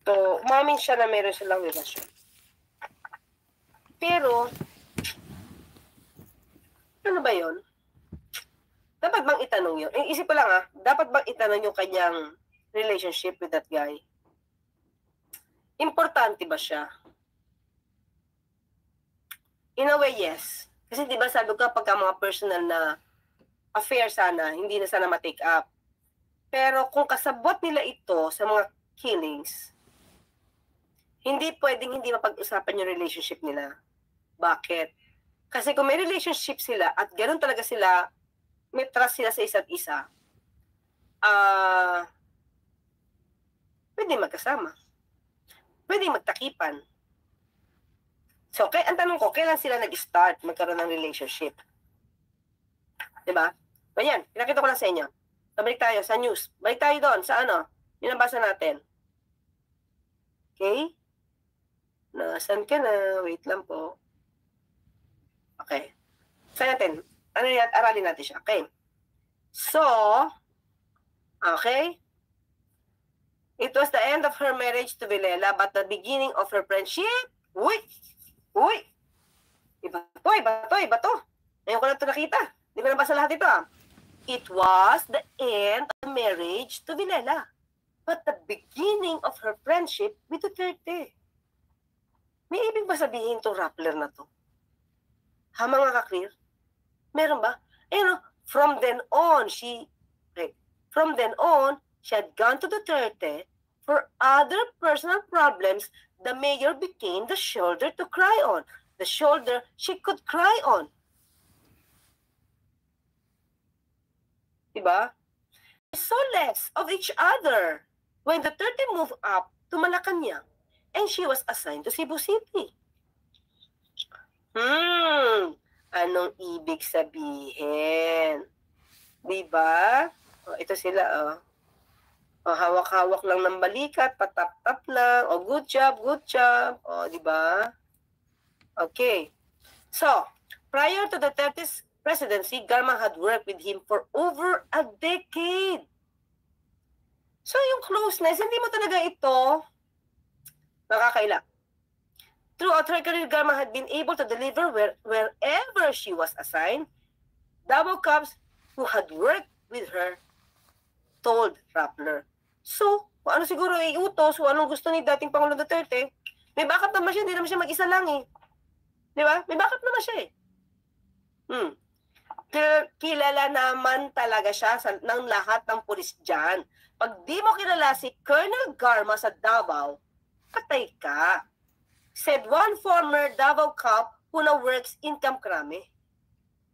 So, umamin siya na meron silang relasyon. Pero, ano ba yon? Dapat bang itanong yun? Isip ko lang dapat bang itanong yung kanyang relationship with that guy? Importante ba siya? In a way, yes. Kasi di ba sabi ko pagka mga personal na affair sana, hindi na sana ma-take up. Pero kung kasabot nila ito sa mga killings, hindi pwedeng hindi mapag-usapan yung relationship nila. Bakit? Kasi kung may relationship sila at ganoon talaga sila, may trust sila sa isa't isa, pwede magkasama. Pwede magtakipan. So, ang tanong ko, kailan sila nag-start magkaroon ng relationship? Diba? Ganyan, pinakita ko lang sa inyo. Balik tayo sa news. Balik tayo doon sa binabasa natin. Okay? Nasaan ka na? Wait lang po. Okay. Saan natin? Aralin natin siya. Okay. So, okay. It was the end of her marriage to Villela, but the beginning of her friendship. Uy! Iba to. Ngayon ko lang ito nakita. Hindi ko nabasa lahat ito. It was the end of marriage to Villela, but the beginning of her friendship with Duterte. May ibig ba sabihin itong Rappler na to? Mga ka-clear? Meron ba? From then on, she had gone to Duterte for other personal problems. The mayor became the shoulder to cry on. The shoulder she could cry on. Diba? They saw less of each other when Duterte moved up to Malacanang and she was assigned to Cebu City. Anong ibig sabihin? Diba? Ito sila, hawak-hawak lang ng balikat, patap-tap lang. Good job. Diba? Okay. So, prior to Duterte's presidency, Garma had worked with him for over a decade. So, yung closeness, hindi mo talaga ito nakakaila. Throughout her career, Garma had been able to deliver wherever she was assigned. Davao Cops who had worked with her told Rappler. So, kung ano siguro iutos, kung anong gusto ni dating Pangulong Duterte, may backup naman siya, hindi naman siya mag-isa lang Di ba? May backup naman siya Kilala naman talaga siya ng lahat ng pulis dyan. Pag di mo kilala si Colonel Garma sa Davao, patay ka. Said one former Davao cop who now works in Camp Crame.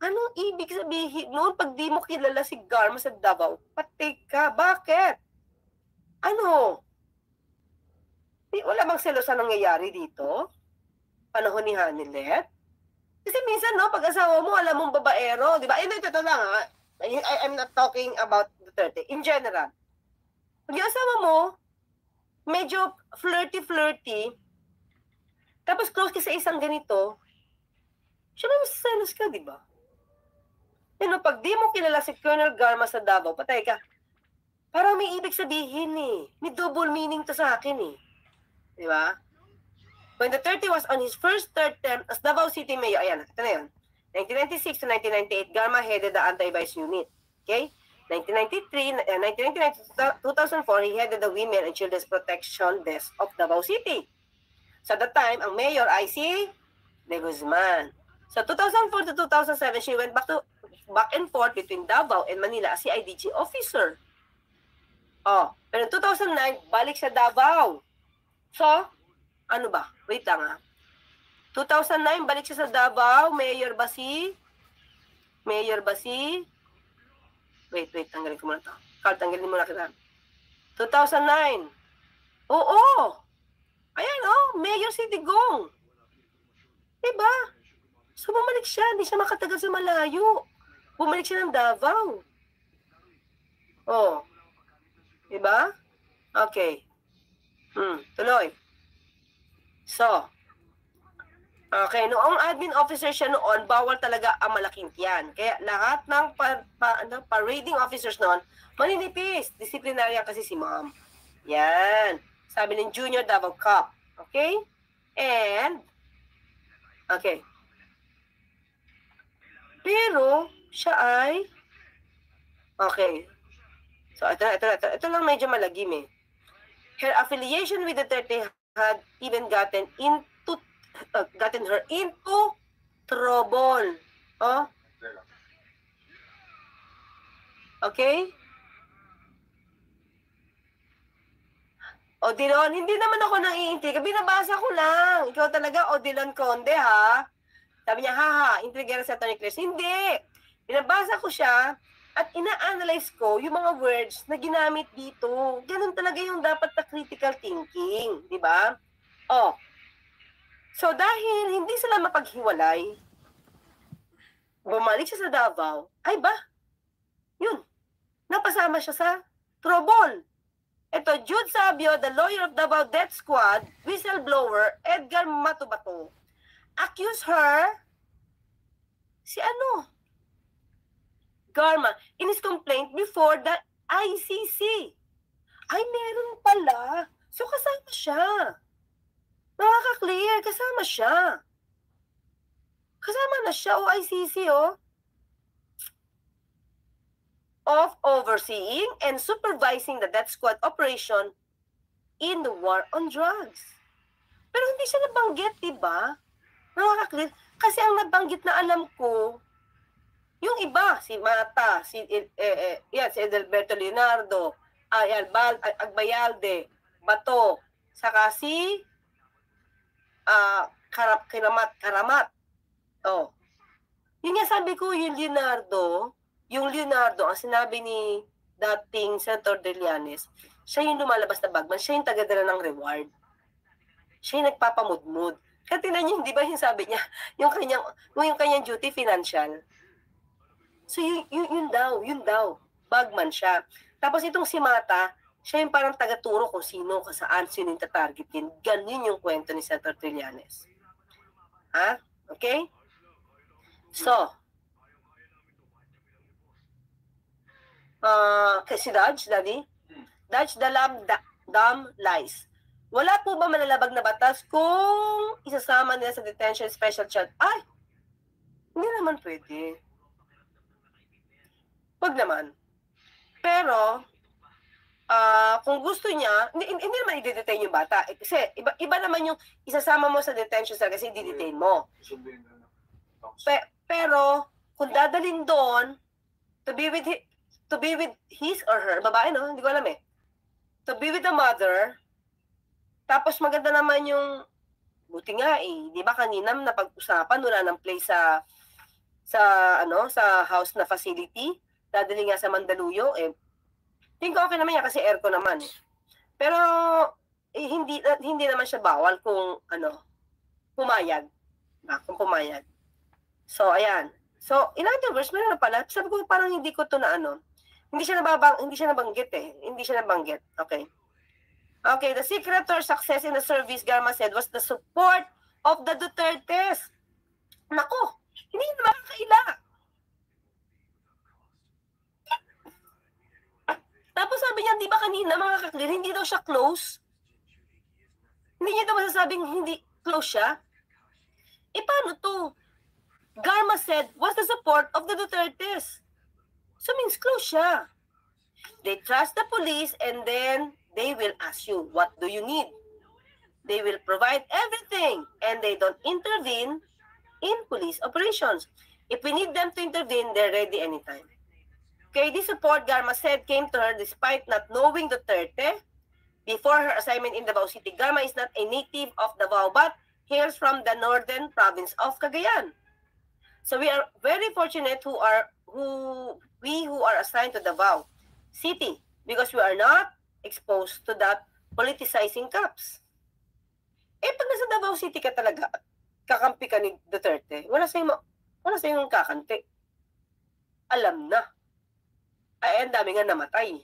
Anong ibig sabihin noon pag di mo kilala si Garma sa Davao? Patay ka. Bakit? Wala bang selos na nangyayari dito? Panahon ni Hanilet? Kasi minsan, pag-asawa mo, alam mong babaero, di ba? Ito lang, I'm not talking about Duterte. In general, pag yung asawa mo, medyo flirty-flirty, tapos close ka sa isang ganito, syempre mas selos ka, di ba? Pag di mo kilala si Colonel Garma sa Davao, patay ka. Parang may ibig sabihin eh. May double meaning to sa akin eh. Di ba? When Duterte was on his first third term as Davao City Mayor, ayan, ito na yun. 1996 to 1998, Garma headed the anti-vice unit. Okay? 1999 to 2004, he headed the Women and Children's Protection Desk of Davao City. So at the time, ang mayor ay si De Guzman. So 2004 to 2007, she went back and forth between Davao and Manila as CIDG officer. Pero 2009, balik sa Davao. So, ano ba? Wait lang ha. 2009, balik siya sa Davao. Mayor ba si? Wait, tanggalin ko muna ito. Carl, tanggalin mo na kita. 2009. Oo. Ayan, Mayor si Digong. Diba? So, bumalik siya. Hindi siya makatagal sa malayo. Bumalik siya ng Davao. Diba? Okay. Tuloy. So, okay, noong admin officer siya noon, bawal talaga ang malaking tiyan. Kaya lahat ng parading officers noon, maninipis. Disiplinarya kasi si ma'am. Yan. Sabi ng Junior Davao Cup. Okay? And, okay. Pero, siya ay, okay. So, ito lang medyo malagim eh. Her affiliation with Duterte had even gotten her into trouble. Okay? Odilon, hindi naman ako naiintriga. Binabasa ko lang. Ikaw talaga, Odilon Conde, ha? Sabi niya, intrigera sa Attorney Claire. Hindi. Binabasa ko siya at ina-analyze ko yung mga words na ginamit dito. Ganun talaga yung dapat na critical thinking. Di ba? So, dahil hindi sila mapaghiwalay, bumalik siya sa Davao, ay ba? Yun. Napasama siya sa trouble. Ito, Jude Sabio, the lawyer of Davao Death Squad, whistleblower, Edgar Matubato, accused her, si Garma, in his complaint before the ICC. Ay, meron pala. So, kasama siya. Nakaka-clear, kasama siya. Kasama na siya, ICC, of overseeing and supervising the death squad operation in the war on drugs. Pero hindi siya nabanggit, diba? Nakaka-clear. Kasi ang nabanggit na alam ko, yung iba, si Mata, si Edelberto Leonardo, Agbayalde, Bato, saka si Karamat. Yun nga sabi ko, yung Leonardo, ang sinabi ni dating Senator Trillanes, siya yung lumalabas na bagman, siya yung tagadala ng reward. Siya yung nagpapamudmud. Kaya tinan niyo, di ba yung sabi niya, yung kanyang duty financial. So yun daw, bagman siya. Tapos itong si Mata, siya yung parang tagaturo kung sino yung tatargetin. Ganun yung kwento ni Senator Trillanes. Okay? So, si Daddy, Dam lies. Wala po ba malalabag na batas kung isasama nila sa detention special child? Ay, hindi naman pwede. Wag naman. Pero, kung gusto niya, hindi naman i-detain yung bata. Kasi iba naman yung isasama mo sa detention cell kasi i-detain mo. Pero, kung dadalhin doon, to be with his or her, babae no, hindi ko alam eh. To be with the mother, tapos maganda naman yung, buti nga eh, di ba kanina napag-usapan, wala ng place sa house na facility, dadali nga sa Mandaluyong, tingin ko okay naman yan kasi aircon naman. Pero, hindi naman siya bawal kung, pumayag. Kung pumayag. So, ayan. So, in other words, meron na pala. Sabi ko, parang hindi ko to na hindi siya nabanggit eh. Hindi siya nabanggit. Okay. Okay, the secret to her success in the service, Garma said, was the support of the Dutertes. Nako, hindi na makakaila. Tapos sabi niya, di ba kanina mga kaklir, hindi daw siya close? Hindi niya daw masasabing hindi close siya? Eh paano to? Garma said was the support of the Dutertes. So means close siya. They trust the police and then they will ask you, what do you need? They will provide everything and they don't intervene in police operations. If we need them to intervene, they're ready anytime. Okay, this support, Garma said, came to her despite not knowing Duterte. Before her assignment in Davao City, Garma is not a native of Davao but hails from the northern province of Cagayan. So we are very fortunate who are assigned to Davao City because we are not exposed to that politicizing cops. Eh pag nasa Davao City ka talaga, kakampi ka ni Duterte, wala sa yung kakanti. Alam na. Ay, ang dami nga namatay.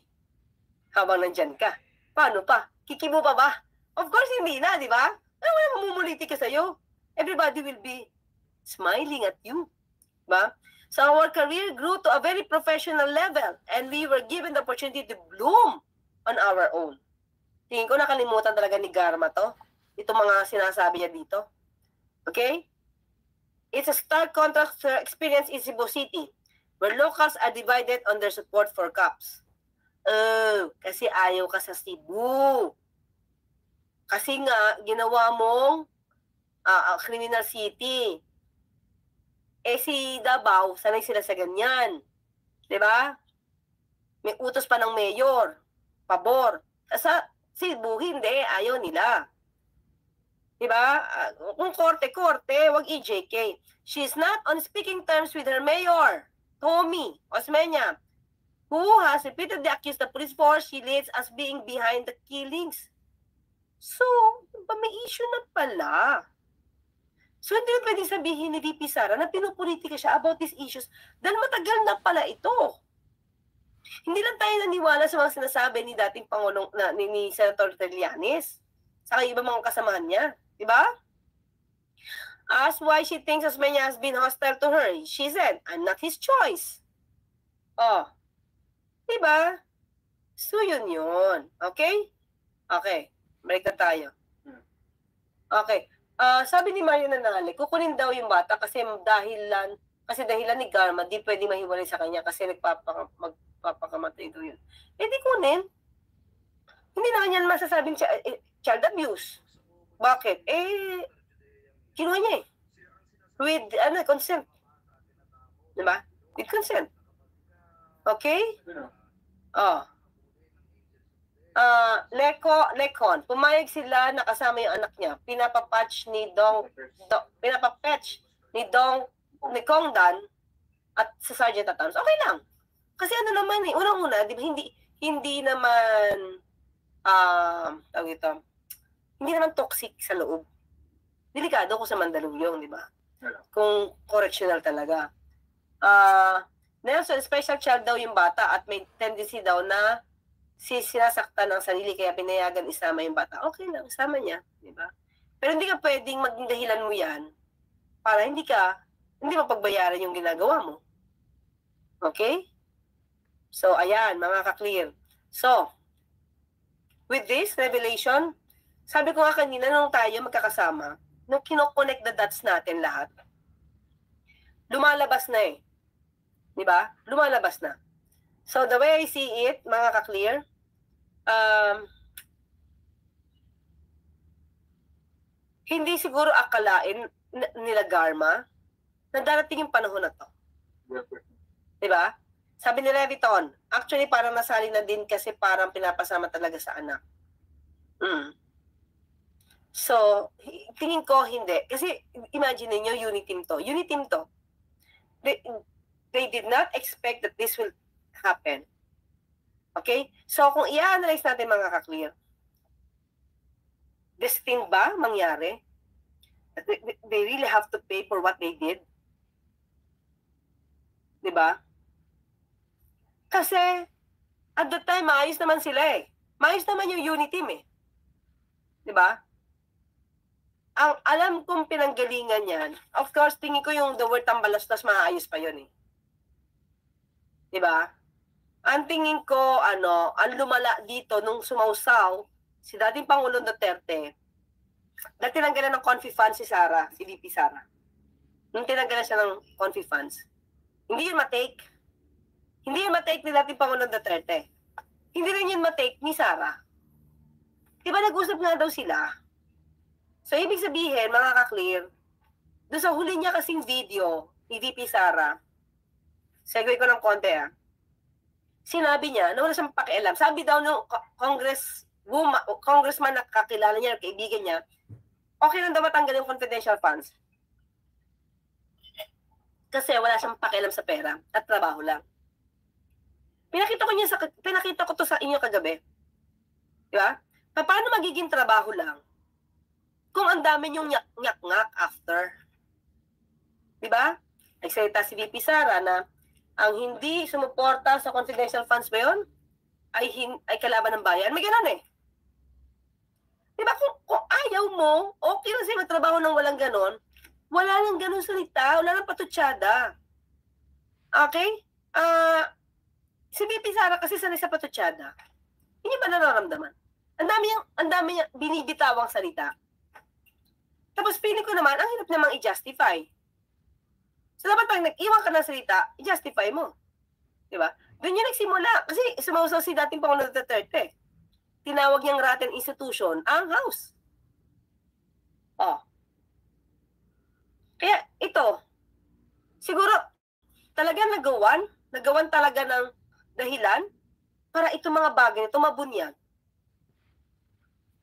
Habang nandyan ka. Paano pa? Kikibo pa ba? Of course, hindi na, di ba? Ano wala mamumuliti ka sa'yo? Everybody will be smiling at you. Diba? So our career grew to a very professional level and we were given the opportunity to bloom on our own. Tingin ko nakalimutan talaga ni Garma to. Ito mga sinasabi niya dito. Okay? It's a stark contrast to experience in Cebu City where locals are divided on their support for cops. Kasi ayaw ka sa Cebu. Kasi nga, ginawa mong criminal city. Eh si Davao, sanay sila sa ganyan. Diba? May utos pa ng mayor. Pabor. Sa Cebu, hindi. Ayaw nila. Diba? Kung korte, wag EJK. She's not on speaking terms with her mayor, Tommy Osmeña, who has repeatedly accused the police force she leads as being behind the killings. So, may issue na pala. So, hindi na pwedeng sabihin ni VP Sara na pinupolitika siya about these issues dahil matagal na pala ito. Hindi lang tayo naniwala sa mga sinasabi ni dating Pangulong ni Senator Trillanes saka iba mga kasamahan niya. Diba? Asked why she thinks Osmeña has been hostile to her, she said, I'm not his choice. Oh. Diba? So, yun. Okay? Okay. Balik na tayo. Okay. Sabi ni Mario Nanale, kukunin daw yung bata kasi dahilan ni Garma, di pwede mahiwalay sa kanya kasi magpapakamatay daw yun. Eh di kunin. Hindi na kanya masasabing child abuse. Bakit? Eh, kinuha niya eh. With, consent. Diba? With consent. Okay? Oh. Lekon, pumayag sila na kasama yung anak niya. Pinapapatch ni Kongdan at sa Sergeant Atams. Okay lang. Kasi ano naman eh, unang-una, di ba, hindi naman tawag ito, hindi naman toxic sa loob. Delikado ko sa Mandaluyong, di ba? Kung correctional talaga. Nelson, special child daw yung bata at may tendency daw na sinasaktan ng sarili kaya pinayagan isama yung bata. Okay lang, isama niya, di ba? Pero hindi ka pwedeng maging dahilan mo yan para hindi mapagbayaran yung ginagawa mo. Okay? So, ayan, mga ka-clear. So, with this revelation, sabi ko nga kanina nung tayo magkakasama, nung kinoconnect the dots natin lahat, lumalabas na eh. Di ba? Lumalabas na. So, the way I see it, mga ka-clear, hindi siguro akalain nila Garma na darating yung panahon na to. Diba? Sabi ni Leviton, actually parang nasali na din kasi parang pinapasama talaga sa anak. So, tingin ko hindi. Kasi imagine niyo unit team to. Unit team to. They did not expect that this will happen. Okay? So, kung i-analyze natin mga ka-clear, destined ba mangyari? They really have to pay for what they did? Diba? Kasi, at the time, maayos naman sila eh. Maayos naman yung unit team eh. Diba? ang alam kong pinanggalingan yan, of course, tingin ko yung the word tambalastas, maayos pa yun eh. Diba? Ang tingin ko, ang lumala dito nung sumausaw, si dating Pangulong Duterte, na tinanggalan ng Confi funds si Sara, si VP Sara. Nung tinanggalan siya ng Confi funds, hindi yun matake. Hindi yun matake ni dating Pangulong Duterte. Hindi rin yun matake ni Sara. Diba nag-usap nga daw sila? So, ibig sabihin, mga ka-clear, doon sa huli niya kasing video ni VP Sara, segue ko ng konti sinabi niya na wala siyang pakialam. Sabi daw ng congressman na kakilala niya, kaibigan niya, okay lang daw matanggal yung confidential funds. Kasi wala siyang pakialam sa pera at trabaho lang. Pinakita ko to sa inyo kagabi. Di ba? Paano magiging trabaho lang kung ang dami niyong ngak-ngak after? Di ba? Nagsalita si VP Sara na ang hindi sumuporta sa confidential funds ba yun ay kalaban ng bayan. May ganun eh. Di ba? Kung ayaw mo, okay lang siya magtrabaho ng walang ganon, wala nang ganon salita, wala nang patutsada. Okay? Si VP Sara kasi sanay sa patutsada. Hindi ba nararamdaman? Ang dami niya binibitawang salita. Tapos feeling ko naman, ang hirap namang i-justify. So dapat pag nag-iwan ka ng salita, i-justify mo. Di ba? Doon yung nagsimula. Kasi sumausaw si dating Pangulong Duterte. Tinawag niyang rotten institution ang House. Kaya ito, siguro talagang nagawan talaga ng dahilan para itong mga bagay ito mabunyag.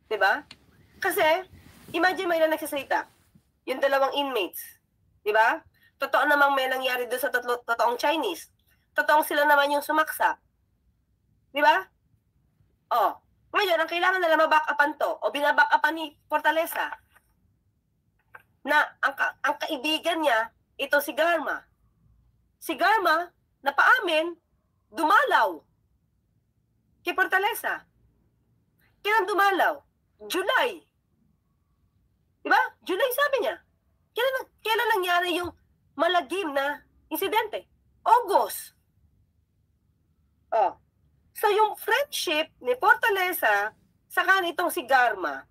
Diba? Kasi, imagine may ilang nagsasalita. Yung 2 inmates. Diba? Totoo namang may nangyari doon sa totoong Chinese. Totoong sila naman yung sumaksa. Diba? Ngayon, ang kailangan nila maback-upan to, o binaback-upan ni Fortaleza, na ang kaibigan niya, ito si Garma. Si Garma, napaamin, dumalaw kay Fortaleza. Kailan dumalaw? July. Diba? July sabi niya. Kailan nangyari yung malagim na insidente? August. So yung friendship ni Fortaleza sa kanitong si Garma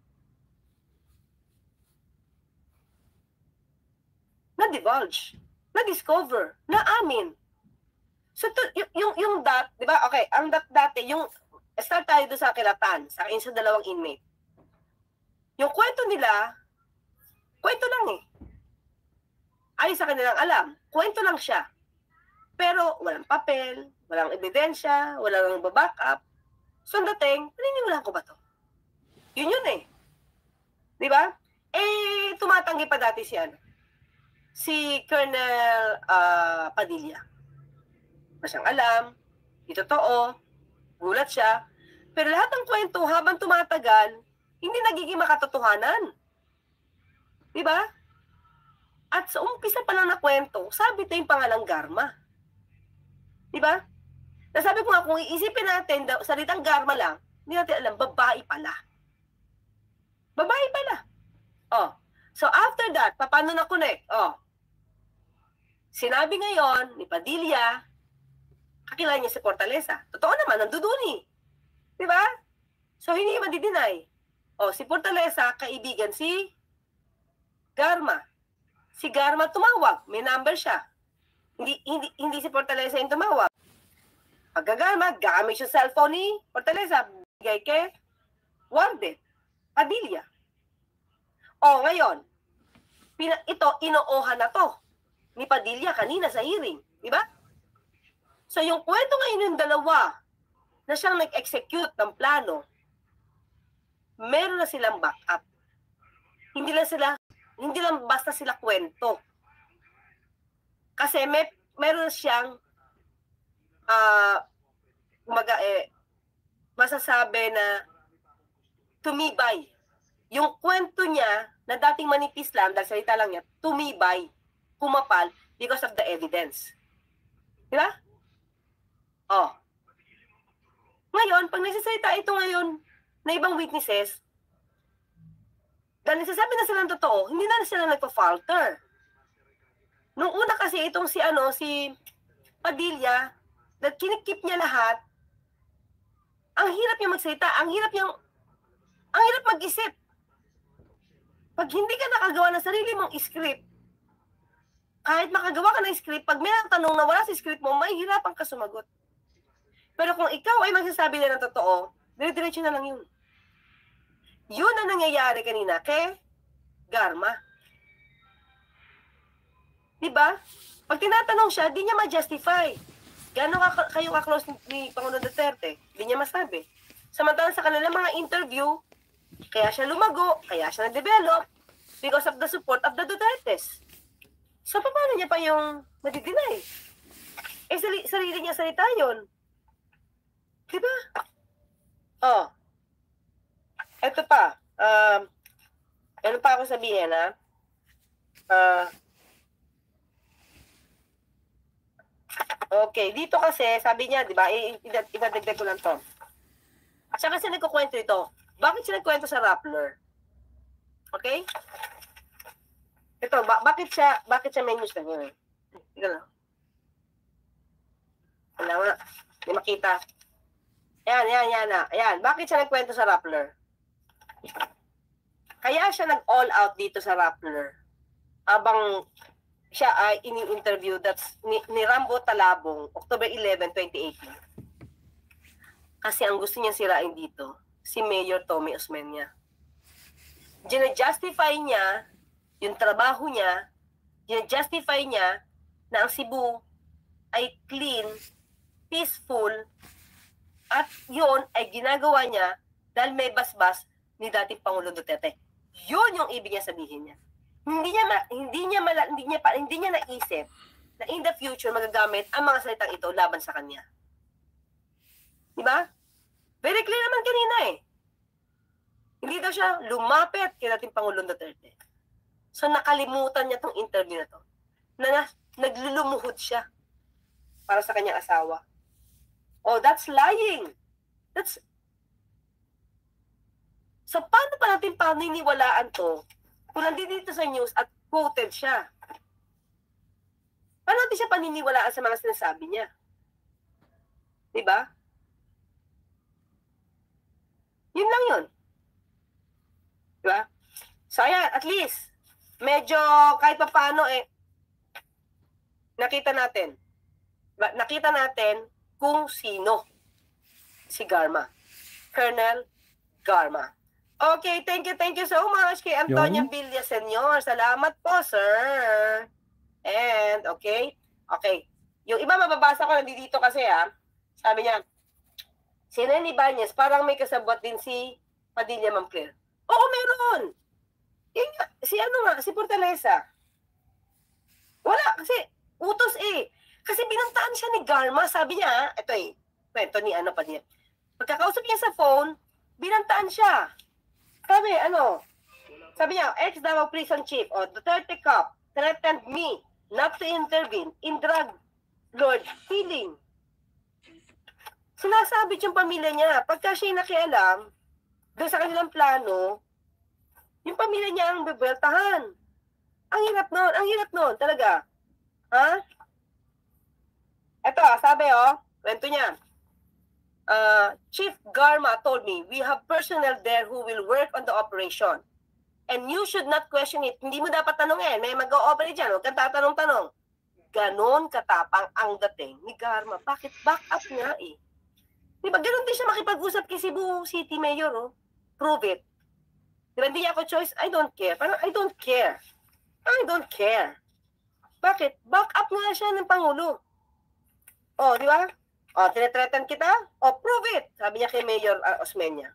na-divulge, na-discover, na-amin. So yung dat, di ba? Okay, ang dat dati, yung start tayo doon sa kilatan, sa 2 inmate. Yung kwento nila, kwento lang eh. Ayon sa kanilang alam, kwento lang siya. Pero walang papel, walang ebidensya, walang back up. So ang dating, naniniwalaan ko ba to? Yun eh. Di ba? Tumatanggi pa dati si Colonel Padilla. Masyang alam, di totoo, gulat siya. Pero lahat ng kwento habang tumatagal, hindi nagiging makatotohanan. Di ba? At sa umpisa pa lang na kwento, sabi ito yung pangalang Garma. Di ba? Nasabi ko nga, kung iisipin natin, salitang Garma lang, hindi natin alam, babae pala. Babae pala. So after that, paano na-connect? Sinabi ngayon ni Padilla, kakilala niya si Fortaleza. Totoo naman, nanduduni. Di ba? So hindi madidinay. Si Fortaleza, kaibigan si Garma. Si Garma tumawag, may number siya. Hindi si Fortaleza yung tumawag. Pagkagarma, gamit yung cellphone ni Fortaleza, bigay kay Warden, Padilla. Ngayon, ito, inoohan na to ni Padilla kanina sa hearing. Di ba? So, yung kwento ngayon yung dalawa na siyang nag-execute ng plano, meron na silang backup. Hindi lang basta sila kwento. Kasi meron siyang masasabi na tumibay. Yung kwento niya na dating manipis lang, dahil salita lang niya, tumibay, kumapal because of the evidence. Di ba? Ngayon, pag nagsasalita ito ngayon na ibang witnesses, Dahil nagsasabi na sila ng totoo, hindi na sila nagpa-falter. Nung una kasi itong si Padilla, na kinikip niya lahat, ang hirap niya magsalita, ang hirap mag-isip. Pag hindi ka nakagawa ng sarili mong script, kahit makagawa ka ng script, pag may tanong na wala sa script mo, mahihirapan ka sumagot. Pero kung ikaw ay magsasabi na ng totoo, dire-diretso na lang yun. Yun ang nangyayari kanina kay Garma. Diba? Pag tinatanong siya, di niya ma-justify. Gano'n kayo ka-close ni Pangulong Duterte? Di niya masabi. Samantalang sa kanilang mga interview, kaya siya lumago, kaya siya nag-develop, because of the support of the Dutertes. So, paano niya pa yung madidinay? Eh, sarili niya salita yun. Diba? Oh. Ito pa. Ano pa ako sabihin, ha? Okay, dito kasi, sabi niya, di ba, idadagdag ko lang to. Siya kasi nagkukwento ito. Bakit siya nagkwento sa Rappler? Okay? Ito, bakit siya may news na yun? Ito lang. Wala nga. Hindi makita. Ayan. Bakit siya nagkwento sa Rappler? Kaya siya nag-all out dito sa Rappler. Habang siya ay ini-interview ni Rambo Talabong, October 11, 2018. Kasi ang gusto niya sirain dito, si Mayor Tommy Osmeña. Gina-justify niya yung trabaho niya, gina-justify niya na ang Cebu ay clean, peaceful, at yun ay ginagawa niya dahil may basbas ni dating Pangulong Duterte. Yun yung ibig niya sabihin niya. Hindi niya naisip na in the future magagamit ang mga salitang ito laban sa kanya. Diba? Very clear naman kanina eh. Hindi daw siya lumapit kay dating Pangulong Duterte. So nakalimutan niya tong interview na to. Na naglulumuhod siya para sa kanyang asawa. Oh, that's lying. So paano pa natin paniniwalaan to kung nandito sa news at quoted siya? Paano natin siya paniniwalaan sa mga sinasabi niya? Diba? Yun lang yun. Diba? So ayan, at least, medyo kahit pa paano nakita natin kung sino si Garma. Colonel Garma. Okay, thank you so much kay Antonia Villa Senior. Salamat po, sir. And, okay. Yung iba mababasa ko nandito kasi sabi niya, si Nene Ibanez, parang may kasabot din si Padilla, Ma'am Claire. Oo, meron. Si Fortaleza. Wala, kasi utos Kasi binantaan siya ni Garma, sabi niya, kwento ni Padilla. Pagkakausap niya sa phone, binantaan siya. Sabi niya, ex-Davao Prison Chief, Duterte Cop, threatened me not to intervene in drug lord healing. Sinasabit yung pamilya niya, pagka siya nakialam, doon sa kanilang plano, yung pamilya niya ang bebeltahan. Ang hirap nun, talaga. Ha? Ito, sabi kwento niya. Chief Garma told me, we have personnel there who will work on the operation. And you should not question it. Hindi mo dapat tanongin. May mag-o-operate dyan. Huwag kang tatanong-tanong. Ganon katapang ang dating ni Garma. Bakit? Back up nga Diba? Ganon din siya makipag-usap kay Cebu City Mayor. Prove it. Diba? Hindi niya ako choice. I don't care. Parang I don't care. Bakit? Back up nga siya ng Pangulo. Di ba? Tinetretan kita? Prove it. Sabi niya kay Mayor Osmeña.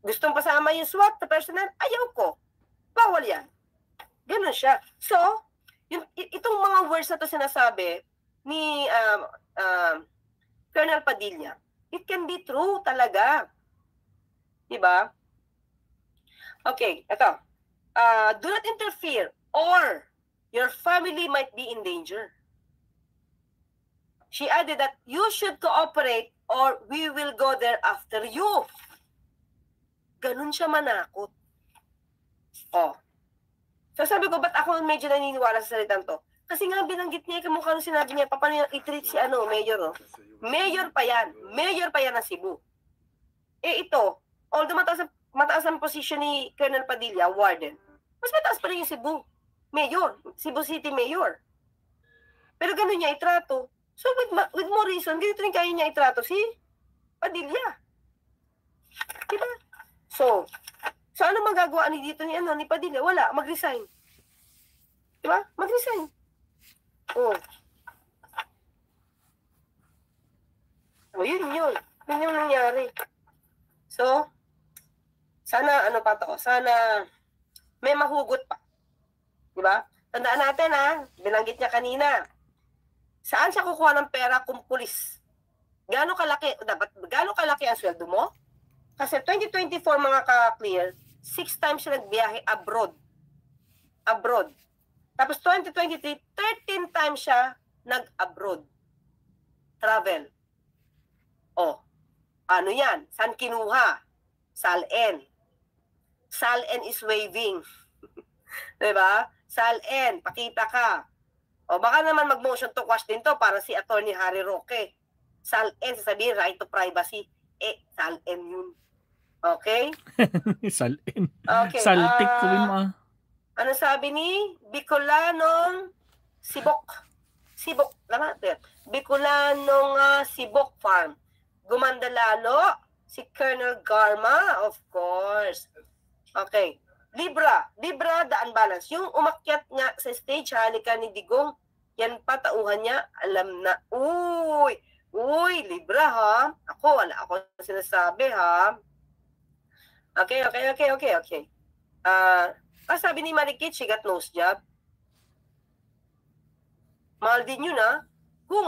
Gustong pasama yung SWAT na personal? Ayaw ko. Bawal yan. Ganun siya. So, itong mga words na to sinasabi ni Colonel Padilla, it can be true talaga. Diba? Okay, ito. Do not interfere or your family might be in danger. She added that you should cooperate or we will go there after you. Ganun siya manakot. Oh. So sabi ko, ba't ako medyo naniniwala sa salitang to? Kasi nga binanggit niya, kamukha nung sinabi niya, paano niya i-treat si Mayor, oh. Mayor pa yan ng Cebu. Ito, although mataas ang posisyon ni Colonel Padilla, warden, mas mataas pa rin yung Cebu. Mayor, Cebu City Mayor. Pero ganun niya itrato. So with more reason, ganito rin kaya niya itrato si Padilla. Diba? So ano magagawa ni dito ni Padilla? Wala, mag-resign. Diba? Mag-resign. Oh. Oh, yun. Yun yung nangyari. So, sana, sana may mahugot pa. Diba? Tandaan natin, binanggit niya kanina. Saan siya kukuha ng pera kung pulis? Gaano kalaki ang sweldo mo? Kasi 2024 mga ka-clear, 6 times siya nagbiyahe abroad. Tapos 2023, 13 times siya nag-abroad. Travel. Oh, ano yan? Saan kinuha? SALN. SALN is waving. Diba? SALN, pakita ka. O baka naman mag-motion to quash din to para si Attorney Harry Roque. SALN, sasabihin, right to privacy. SALN yun. Okay? SALN. Okay. Saltik ko rin mo. Ano sabi ni Bicolanong Sibok? Tama? Bicolanong Sibok Farm. Gumanda lalo si Colonel Garma, of course. Okay. Libra, daan balance. Yung umakyat nga sa stage, halika ni Digong, yan pa, tauhan niya, alam na. Uy, Libra ha. Wala ako sinasabi ha. Okay. Sabi ni Marikit, she got nose job. Mahal din yun Kung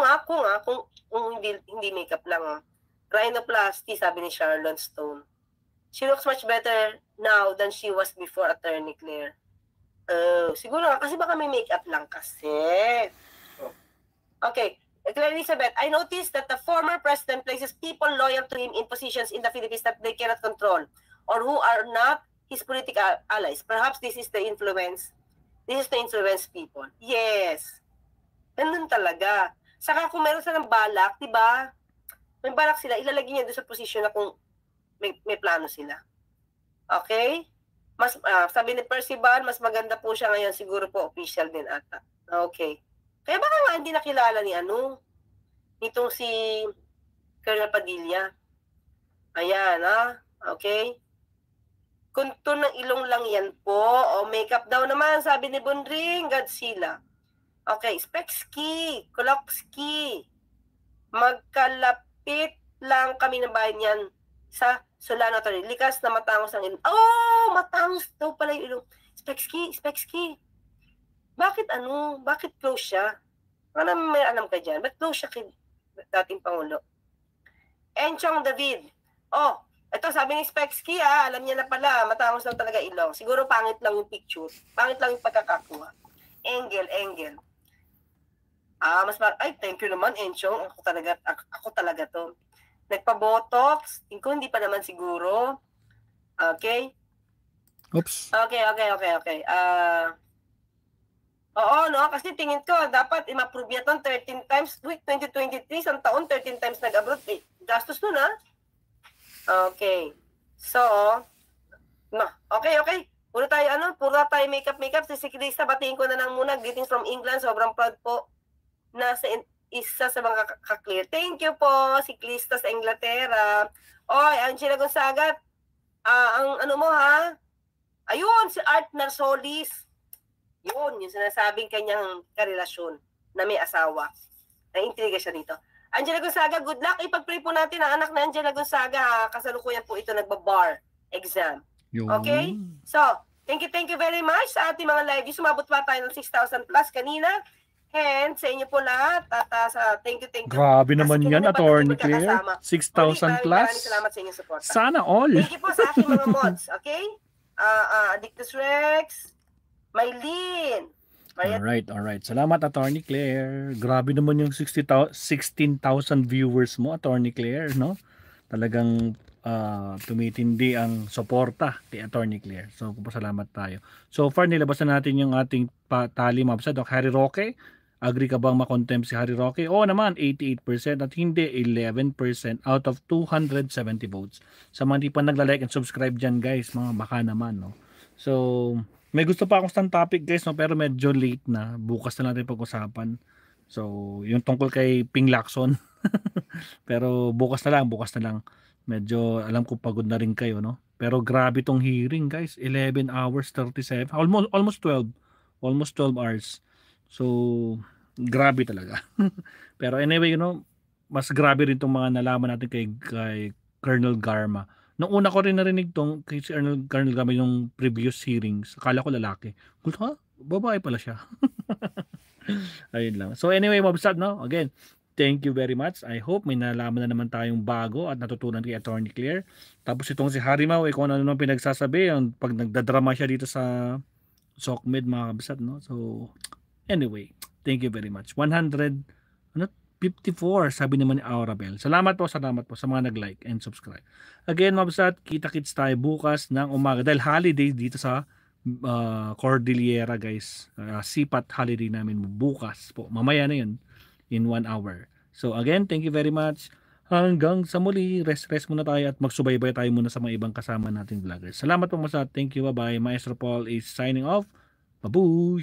hindi makeup lang Rhinoplasty, sabi ni Charlotte Stone. She looks much better now than she was before, Attorney Claire. Siguro kasi baka may makeup lang kasi. Okay. Claire Elizabeth, I noticed that the former president places people loyal to him in positions in the Philippines that they cannot control or who are not his political allies. Perhaps this is to influence people. Yes. Ganun talaga. Saka kung meron silang balak, di ba? May balak sila, ilalagay niya doon sa posisyon na kung may plano sila. Okay? Sabi ni Percival, mas maganda po siya ngayon. Siguro po, official din ata. Okay. Kaya baka nga hindi nakilala ni nitong si Colonel Padilla. Ayan, Okay? Kunto ng ilong lang yan po. O makeup daw naman, sabi ni Bunring, Godzilla. Okay, Spekski, Kolokski. Magkalapit lang kami ng bahay niyan sa Solano Attorney. Likas na matangos ang ilong. Oh, matangos daw pala yung ilong. Spekski. Bakit Bakit close siya? Ano may alam ka dyan? Ba't close siya kay dating Pangulo? Enchong David. Oh, ito sabi ni Spekski alam niya na pala, matangos lang talaga ilong. Siguro pangit lang yung picture. Pangit lang yung pagkakakuha. Angle. Thank you naman, Enchong. Ako talaga to. Nagpa-botox. Hindi pa naman siguro. Okay? Oops. Okay. Kasi tingin ko, dapat i-approve niya itong 13 times. 2023, isang taon, 13 times nag-abroad. Gastos nun, Okay. So, okay. Puro tayo makeup. Si Krista, batiin ko na lang muna. Greetings from England. Sobrang proud po na isa sa mga ka-clear. Thank you po, si Krista sa Inglaterra. Oy, Angela Gonzaga, Ayun, si Art Narsolis. Yun, yung sinasabing kanyang karelasyon na may asawa. Naintriga siya dito. Angela Gonzaga, good luck. Ipag-pray po natin ang anak na Angela Gonzaga. Kasalukuyan po ito nagbabar exam. Okay? So, thank you very much sa ating mga live. Sumabot pa tayo ng 6,000 plus kanina. And sa inyo po lahat. At thank you. Grabe naman yan, Attorney Claire. 6,000 plus. Maraming salamat sa inyong support. Sana all. Thank you po sa aking mga mods. Okay? Addictus Rex, Maylene. Alright. Salamat, Attorney Claire. Grabe naman yung 16,000 viewers mo, Attorney Claire, no? Talagang tumitindi ang suporta kay Attorney Claire. So, pasalamat tayo. So far, nilabas na natin yung ating tally mabsa. Harry Roque, agree ka bang makontempt si Harry Roque? Oo naman, 88% at hindi 11% out of 270 votes. Sa mga di pa nagla-like and subscribe dyan guys, mga baka naman. No? So, may gusto pa akong stand topic guys, no? Pero medyo late na. Bukas na natin pag-usapan. So, yung tungkol kay Ping Lacson. Pero bukas na lang. Medyo alam ko pagod na rin kayo, no? Pero grabe tong hearing, guys. 11 hours 37. Almost 12. Almost 12 hours. So, grabe talaga. Pero anyway, mas grabe rin tong mga nalaman natin kay Colonel Garma. Nung una ko rin narinig tong kay Colonel Garma yung previous hearings, akala ko lalaki. Ha? Babae pala siya. Ayun lang. So anyway, mabsat, no? Again, thank you very much. I hope may nalaman na naman tayong bago at natutunan kay Attorney Claire. Tapos itong si Harimaw, kung ano pinagsasabi, yung pag nagdadrama siya dito sa SOCMED, mga kabisat, no? So, anyway, thank you very much. 154, sabi naman ni Aurabel. Salamat po sa mga nag-like and subscribe. Again, mga kabisat, kita-kits tayo bukas ng umaga. Dahil holiday dito sa Cordillera, guys. Sipat holiday namin bukas po. Mamaya na yun. In 1 hour. So again, thank you very much. Hanggang sa muli, rest muna tayo at magsubaybay tayo muna sa mga ibang kasama nating vloggers. Salamat po mga. Thank you, bye-bye. Maestro Paul is signing off. Babush!